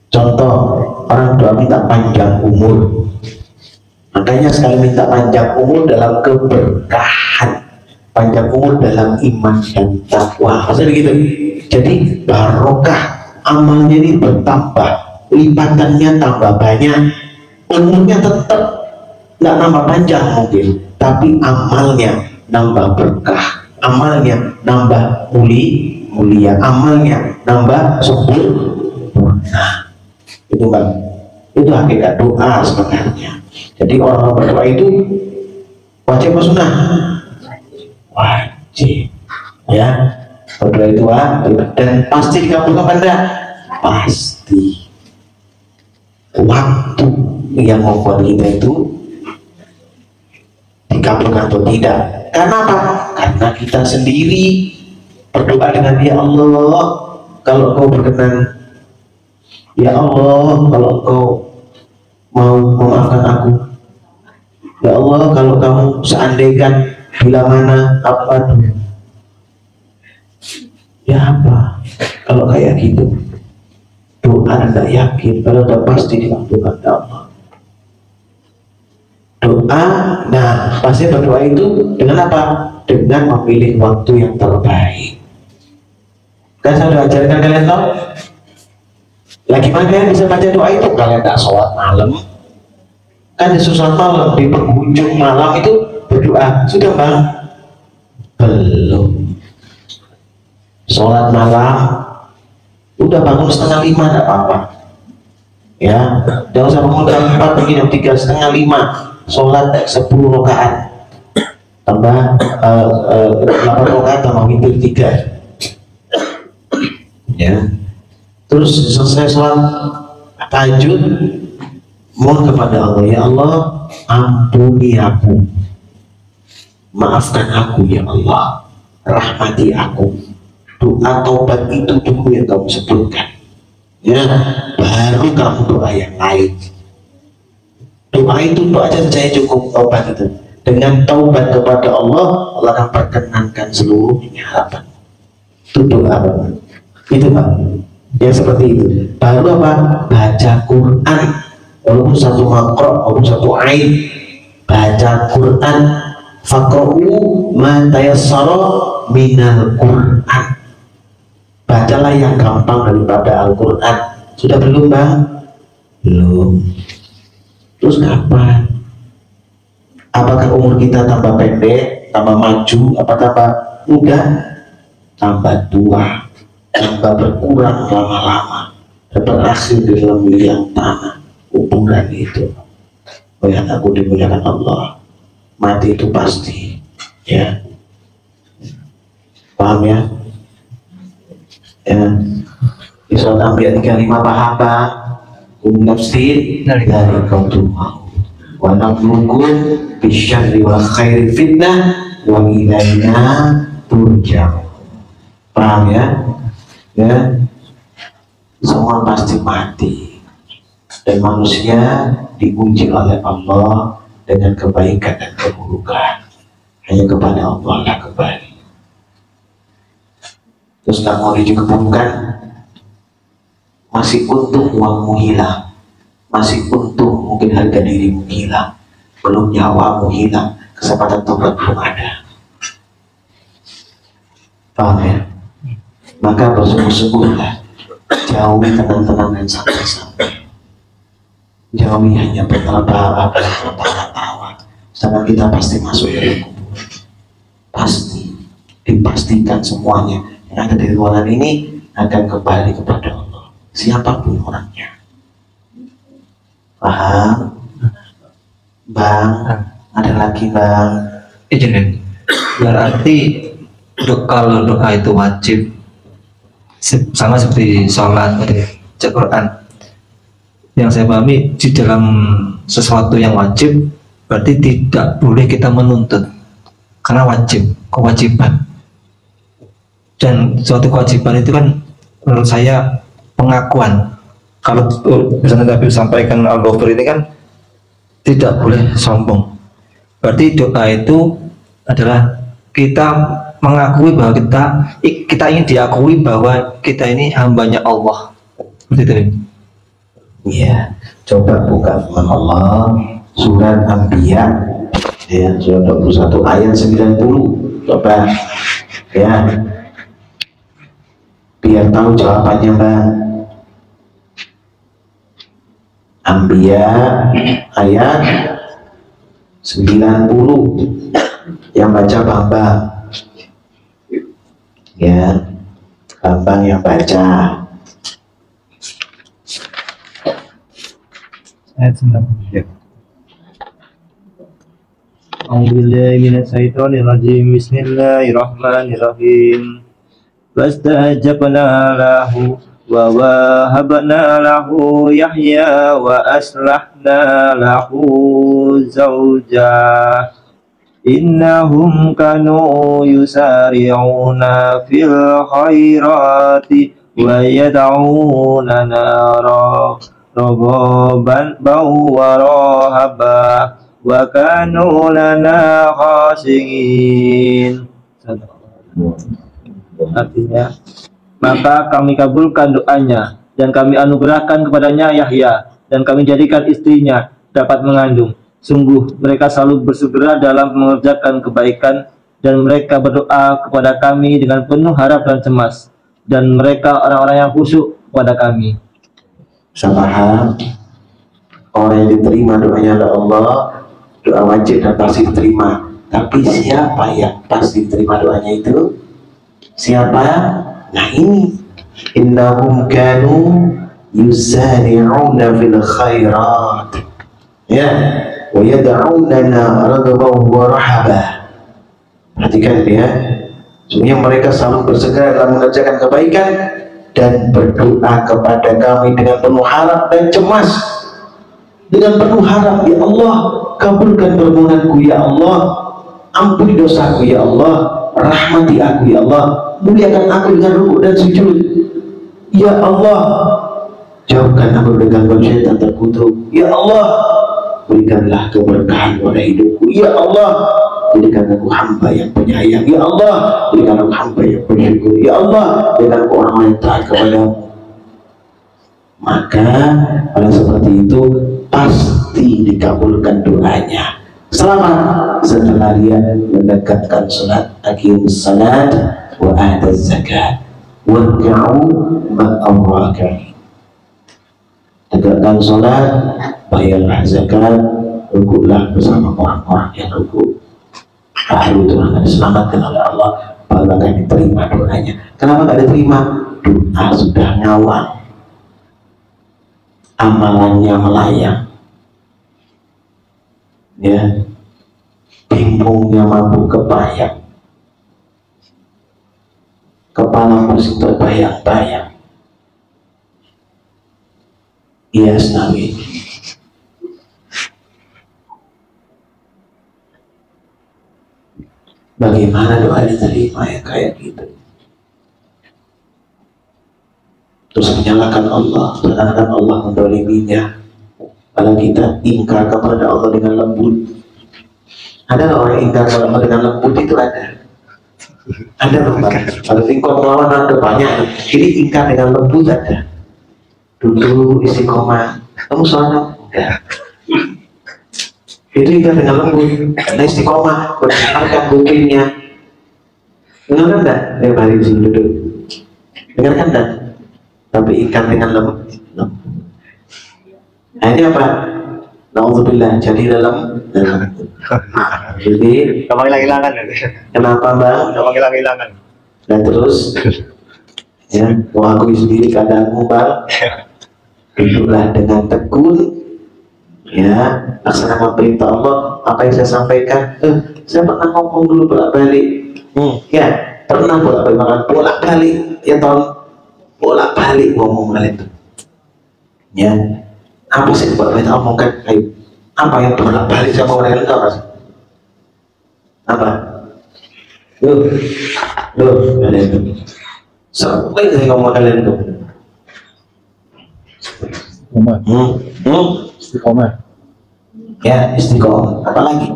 Contoh, orang doa minta panjang umur. Makanya sekali minta panjang umur dalam keberkahan, panjang umur dalam iman dan takwa. Maksudnya begitu. Jadi barokah, amalnya ini bertambah, lipatannya tambah banyak, umurnya tetap nggak nambah panjang mungkin, tapi amalnya nambah berkah, amalnya nambah mulia, amalnya nambah sempurna. Itu kan, itu hakikat doa sebenarnya. Jadi orang berdoa itu wajib atau sunnah? Wajib, ya. Berdoa itu dan pasti dikabulkan pada pasti. Waktu yang membuat kita itu dikabulkan atau tidak. Karena apa? Karena kita sendiri berdoa dengan ya Allah, kalau kau berkenan, ya Allah, kalau kau mau memaafkan aku, ya Allah, kalau kamu seandainya bila mana apa tuh, ya apa? Kalau kayak gitu, doa tidak yakin, kalau sudah pasti dikabulkan ya Allah. Doa, nah pasti berdoa itu dengan apa? Dengan memilih waktu yang terbaik. Kan saya sudah ajarkan kalian tahu. Lagi mana kalian bisa baca doa itu? Kalian tak sholat malam, kan di sholat malam di penghujung malam itu berdoa. Sudah bang? Belum. Sholat malam udah bangun 4:30 tidak apa-apa. Ya, jangan usah bangun jam 4 begini, jam 3, 4:30. Sholat 10 rakaat tambah 8 rakaat tambah witir 3. Ya. Terus selesai sholat tahajud, mohon kepada Allah, ya Allah, ampuni aku, maafkan aku ya Allah, rahmati aku. Doa taubat itu dulu yang kamu sebutkan, ya, baru kamu doa yang lain. Doa itu doa aja saja cukup. Taubat itu, dengan taubat kepada Allah, Allah akan perkenankan seluruhnya harapan. Itu doa Pak. Itu Pak, ya seperti itu. Baru apa? Baca Quran, walaupun satu makro, walaupun satu ain. Baca Quran, faqra'u ma tayassara minal Quran. Bacalah yang gampang daripada Al-Quran. Sudah belum bang? Belum. Terus kapan? Apakah umur kita tambah pendek, tambah maju, apa tambah muda? Tambah tua, tambah berkurang lama-lama, dan berakhir di dalam liang tanah kuburan itu. Oh ya, aku dimuliakan Allah, mati itu pasti, ya. Paham ya? Ya. Di surat Anbiya 35 paham Pak? Nafsin dari kautul maut wa nablughum bisyarri wal khairi fitnah wa ilaina turja'un. Paham ya? Ya, semua pasti mati dan manusia diuji oleh Allah dengan kebaikan dan keburukan. Hanya kepada Allah lah kembali. Terus tak mau juga keburukan, masih untung uangmu hilang, masih untung mungkin harga dirimu hilang, belum nyawamu hilang, kesempatan tobat belum ada. Paham ya? Maka bersungguh-sungguhlah, jauhi tenang-tenang dan santai-santai, jauhi hanya bertawa-tawa, sedangkan kita pasti masuk ke kubur, pasti. dipastikan semuanya yang ada di ruangan ini akan kembali kepada Allah, siapapun orangnya. Paham? Bang, ada lagi bang. Izin, berarti kalau doa itu wajib sama seperti sholat, baca Quran. Yang saya pahami di dalam sesuatu yang wajib berarti tidak boleh kita menuntut karena wajib, kewajiban. Dan suatu kewajiban itu kan menurut saya pengakuan. Kalau misalnya Nabi sampaikan Al-Ghafur ini kan tidak boleh sombong. Berarti doa itu adalah kita mengakui bahwa kita ingin diakui bahwa kita ini hambanya Allah. Seperti itu. Iya, coba buka firman Allah surat Anbiya ya, surat 21 ayat 90. Coba ya, biar tahu jawabannya Mbak. Anbiya ayat 90, yang baca Bambang ya, Bambang yang baca. Ayat 90. A'udzubillahi minasyaitonirrajim. Bismillahirrahmanirrahim. Fastajabna lahu wa wahabna lahu Yahya wa aslahna lahu zawjah. Innahum kanu yusari'una fil khairati wa yad'unana raghaban wa rahaban wa kanu lana khashiyin. Artinya, maka kami kabulkan doanya dan kami anugerahkan kepadanya Yahya dan kami jadikan istrinya dapat mengandung. Sungguh mereka selalu bersegera dalam mengerjakan kebaikan dan mereka berdoa kepada kami dengan penuh harap dan cemas, dan mereka orang-orang yang khusyuk kepada kami. Paham? Orang yang diterima doanya oleh Allah, doa wajib dan pasti diterima. Tapi siapa yang pasti diterima doanya itu? Siapa? Nah ini, innahum kanu yusari'una fil khairat ya, wa yad'unana raghaban wa rahaban. Perhatikan ya, sebenarnya mereka selalu bersegera dalam mengerjakan kebaikan dan berdoa kepada kami dengan penuh harap dan cemas. Dengan penuh harap, ya Allah, kabulkan permohonanku ya Allah, ampuni dosaku ya Allah, rahmati aku ya Allah, muliakan aku dengan rukuk dan sujud ya Allah, jauhkan aku dari gangguan syaitan terkutuk ya Allah, berikanlah keberkahan pada hidupku ya Allah, jadikan aku hamba yang penyayang ya Allah, jadikan aku hamba yang bersyukur ya Allah, jadikan aku orang yang taat kepadamu. Maka pada seperti itu pasti dikabulkan doanya selama setelah dia mendekatkan salat, aqimus salat wa ataz zakat warka'u ma'awwaka. Tegakkan salat, bayarlah zakat, rukuklah bersama orang-orang yang rukuk. Baru itu akan diselamatkan oleh Allah, baru akan diterima doanya. Kenapa tidak diterima? Doa sudah ngawang, amalannya melayang ya, bimbungnya mampu kebayang, kepala masih terbayang-bayang. Iya Asnawi, bagaimana doa diterima ya kayak gitu? Terus menyalahkan Allah, seakan-akan Allah mendoliminya. Kalau kita ingkar kepada Allah dengan lembut, ada orang ingkar kepada Allah dengan lembut itu ada loh Pak. Kalau ingkar melawan ada banyak. Ini ingkar dengan lembut ada. Duduk istiqomah, kamu sholat enggak? Itu ingkar dengan lembut, karena istiqomah, berdasarkan buktinya. Dengarkan enggak? Yang hari di sini duduk. Dengarkan enggak? Tapi ingkar dengan lembut. Nah ini apa? Naudzubillah, jadi dalam jadi Gampang hilang-hilangan. kenapa Bang? Gampang hilang-hilangan. Dan terus ya, mengakui sendiri keadaanmu Bang. Duduklah dengan tekun, ya, laksanakan perintah Allah. Apa yang saya sampaikan, saya pernah ngomong dulu bolak-balik, ya, pernah bolak-balik makan bolak-balik, ya tahun bolak-balik ngomong hal itu, ya. Apa sih bolak-balik omongkan? Ayo, apa yang bolak-balik saya mau ngomongin itu apa sih? Apa? Loh, kalian itu sering saya ngomong kalian itu. Istiqomah. Ya, istiqomah. Apalagi?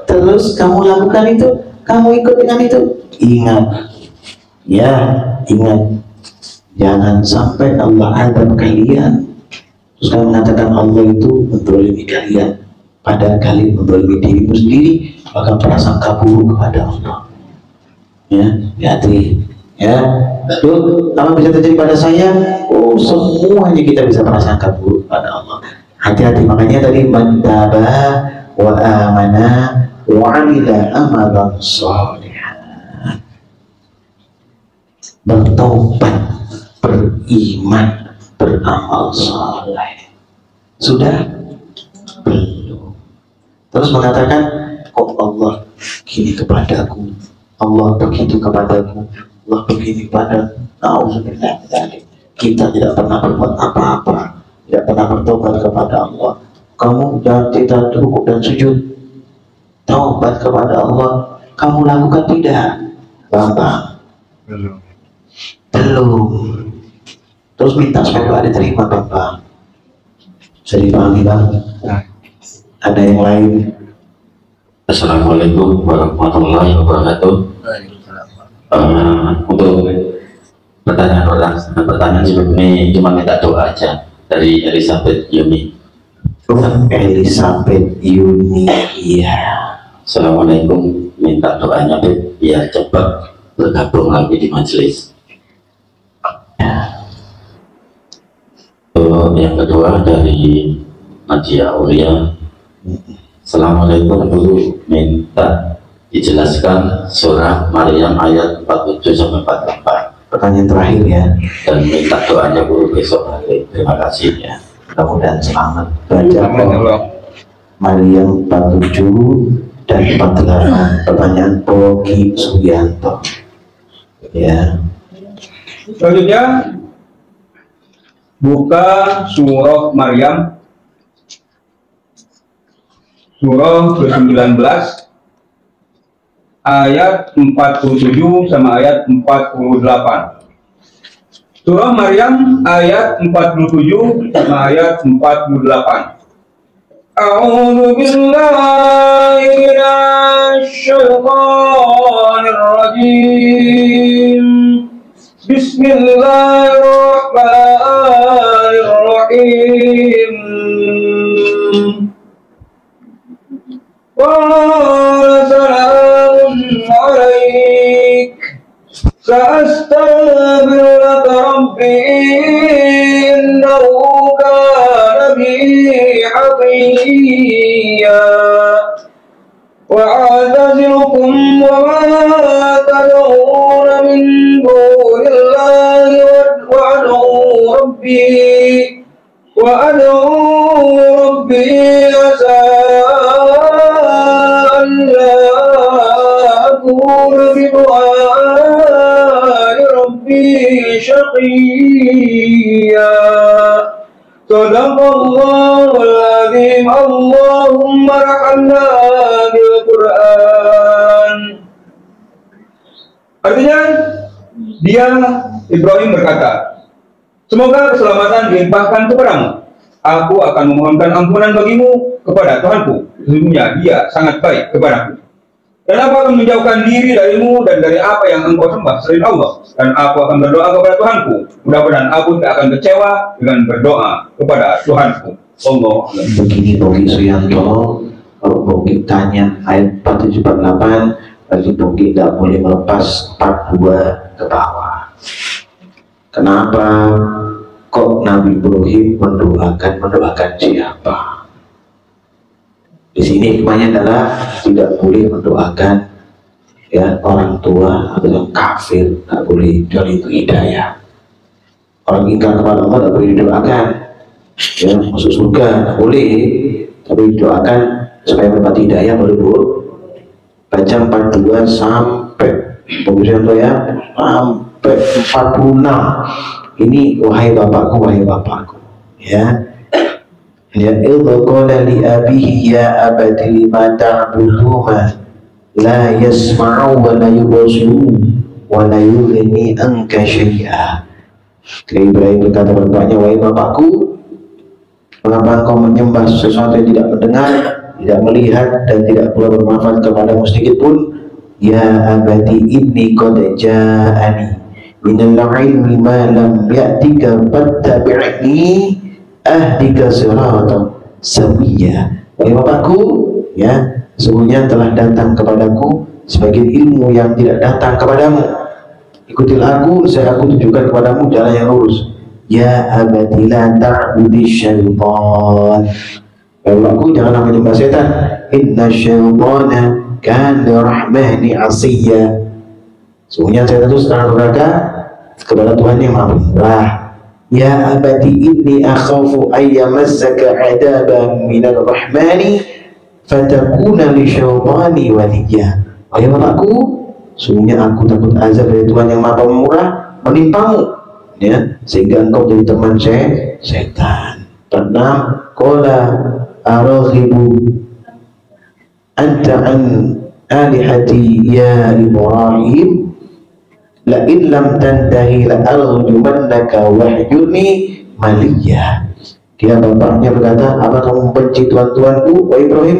Terus kamu lakukan itu, kamu ikut dengan itu. Ingat, ya, ingat. Jangan sampai Allah adab kalian terus kamu mengatakan Allah itu menzalimi kalian, padahal kalian menzalimi dirimu sendiri, maka prasangka buruk kepada Allah. Ya, hati, ya. Tuh, apa bisa terjadi pada saya? Oh, semuanya kita bisa prasangka buruk pada Allah. Hati-hati, makanya tadi man taba wa amana wa amila amalan shalihan. Bertobat, beriman, beramal saleh. Sudah? Belum. Terus mengatakan, kok Allah gini kepadaku, Allah begitu kepadaku, Allah begini padaku. Nauzubillah dzalik. Kita tidak pernah berbuat apa-apa, tidak pernah bertobat kepada Allah. Kamu jangan tidak rukuk dan sujud, taubat kepada Allah kamu lakukan tidak? Bambang belum. Terus minta supaya doa diterima Bambang. Bisa dipahami Bang? Ada yang lain? Assalamualaikum warahmatullahi wabarakatuh. Untuk pertanyaan sebelum ini cuma minta doa aja dari Elizabeth Yuni. Elizabeth Yuni, iya. Assalamualaikum, minta doanya Beb, biar cepat bergabung lagi di majelis. Yang kedua dari Nadia Aulia. Assalamualaikum, dulu minta dijelaskan surah Maryam ayat 47 sampai 44. Pertanyaan terakhir ya. Dan minta doanya guru besok hari. Terima kasih ya. Mudah-mudahan selamat baca Maryam 47 dan 48. Pertanyaan Pogi Suyanto. Ya. Selanjutnya buka surah Maryam surah ke-19 ayat 47 sama ayat 48. Surah Maryam ayat 47 sama ayat 48. A'udzu billahi minasy syaithanir rajim. Bismillahirrahmanirrahim. Qala salamun alaik, sa'astaghfiru laka rabbi innahu kana bi hafiyya wa a'tazilukum wa ma tad'una min dunillahi wa ad'u rabbi asa an la akuna bi du'ai rabbi syaqiyya. Sadaqallahul azim. Allahumma arhamna bil Qur'an. Artinya dia Ibrahim berkata, semoga keselamatan dilimpahkan kepadamu. Aku akan memohonkan ampunan bagimu kepada Tuhanku. Sesungguhnya dia sangat baik kepadaku. Dan aku akan menjauhkan diri darimu dan dari apa yang engkau sembah selain Allah. Dan aku akan berdoa kepada Tuhanku. Mudah-mudahan aku tidak akan kecewa dengan berdoa kepada Tuhanku. Allah. Begini Pogi Suyanto, kalau Pogi tanya ayat 47-48, bagi Pogi tidak boleh melepas 42 ke bawah. Kenapa? kok Nabi Ibrahim mendoakan siapa? Di sini hikmahnya adalah tidak boleh mendoakan ya orang tua atau yang kafir, tidak boleh, kecuali itu hidayah. Orang ingkar kepada Allah tidak boleh didoakan ya masuk surga, tidak boleh, tapi didoakan supaya mendapat hidayah. Boleh Bu baca 42 sampai pembicaraan ya sampai 46. Ini wahai bapakku ya. Ya idza qala li abihi ya abati lima ta'budu ma la yasma'u wa la yubsiru wa la yughni anka syai'a. Ibrahim berkata kepada bapaknya, wahai bapakku, mengapa engkau menyembah sesuatu yang tidak mendengar, tidak melihat, dan tidak pula bermanfaat kepadamu sedikit pun? Ya abati inni qad ja'ani minal ilmi ma lam ya'tika fattabi'ni ahdika siratan sawiyya. Wahai bapakku, ya, sesungguhnya telah datang kepadaku sebagian ilmu yang tidak datang kepadamu. Ikutilah aku, saya aku tunjukkan kepadamu jalan yang lurus. Ya abati la ta'budi syaitan. Wahai bapakku, janganlah menyembah setan. Inna syaitana kana rahmani asiyya. Sesungguhnya setan itu sedang durhaka kepada Tuhan yang Maha Pemurah. Ya abati inni akhafu ayyamassaka adaban minal rahmani fatakuna li syaitani waliyya. Wahai bapakku, sungguhnya aku takut azab dari Tuhan yang Maha Pemurah menimpamu ya, sehingga engkau menjadi teman setan. Pernah qala araghibu anta an alihati ya Ibrahim la in lam tantahi la arjumannaka wahyuni maliyah. Dia bapaknya berkata, apa kamu benci Tuhan-Tuhanku, wahai Ibrahim?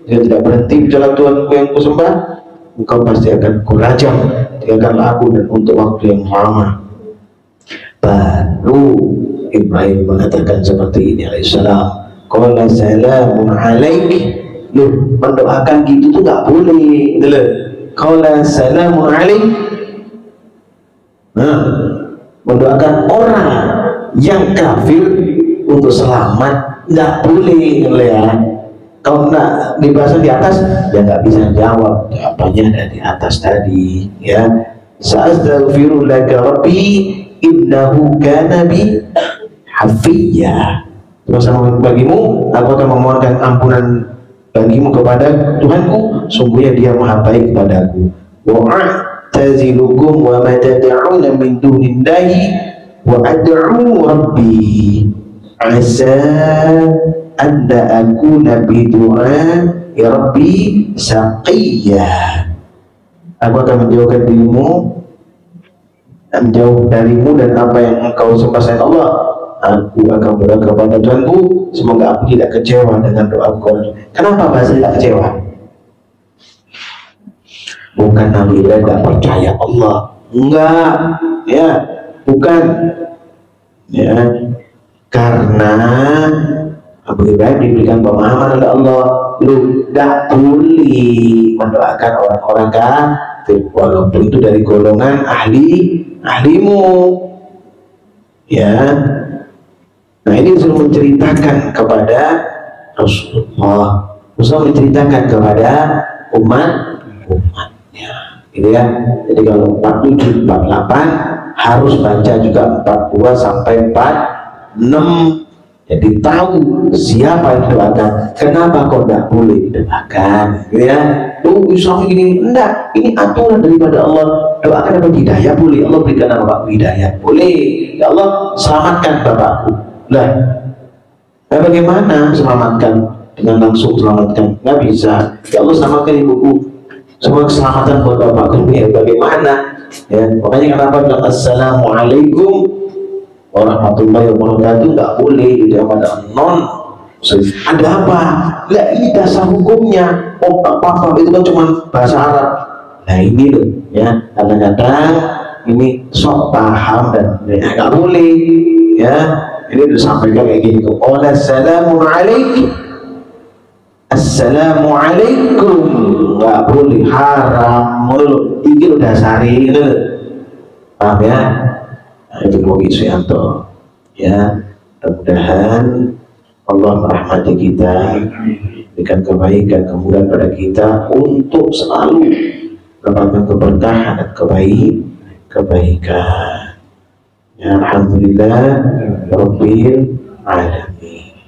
Dia tidak berhenti bicara Tuhanku yang kusembah, engkau pasti akan kurajam, tinggalkanlah aku dan untuk waktu yang lama. Baru Ibrahim mengatakan seperti ini alaihissalam, qala salamun alaik. Loh, mendoakan gitu tuh gak boleh. Qala salamun alaik. Nah, mendoakan orang yang kafir untuk selamat nggak boleh ya. Kalau nggak dibahas di atas, ya nggak bisa jawab. Jawabannya ada di atas tadi ya. Sa'astaghfirulaka rabbi innahu kana bi hafiyya. Terus bagimu, aku akan memohonkan ampunan bagimu kepada Tuhanku, sungguhnya Dia Maha baik kepadaku. Tazilukum wa ma tad'una min dunillahi wa ad'u rabbi asa an la akuna bi du'a ya rabbi saqiyya. Aku akan menjauhkan dirimu, menjauh darimu dan apa yang engkau sembah selain Allah. Aku akan berdoa kepada Tuhanku, semoga aku tidak kecewa dengan doaku. Kenapa bahasa tidak kecewa? Bukan Nabi Ibrahim tidak percaya Allah, enggak ya, bukan ya, karena Nabi Ibrahim diberikan pemahaman oleh Allah, lu tidak boleh mendoakan orang-orang kafir walaupun itu dari golongan ahlimu ya. Nah, ini sudah menceritakan kepada Rasulullah, menceritakan kepada umatnya gitu ya. Jadi kalau 47, 48 harus baca juga 42 sampai 46. Jadi tahu siapa yang doakan. Kenapa kok tidak boleh didoakan gitu ya. Tuh Islam gini, enggak, ini aturan daripada Allah. Doakan apa hidayah boleh, Allah berikan bapakku hidayah boleh. Ya Allah selamatkan bapakku. Lah, bagaimana selamatkan? Dengan langsung selamatkan nggak bisa. Ya Allah selamatkan ibuku, semua keselamatan buat bapakku ya, bagaimana ya. Makanya kenapa bilang assalamualaikum warahmatullahi wabarakatuh nggak boleh di pada non. Ada apa? Lah ini dasar hukumnya. Oh apa itu kan cuma bahasa Arab. Nah ini loh ya, kadang-kadang ini sok paham dan ya, nggak boleh ya. Ini disampaikan kayak gini. Assalamualaikum, nggak boleh, haram, ini udah dasari, paham ya? Nah, itu Bogi Suyanto. Ya, mudah-mudahan Allah merahmati kita, berikan kebaikan, kemudahan pada kita untuk selalu mendapatkan keberkahan dan kebaikan. Ya, alhamdulillah rabbil alamin.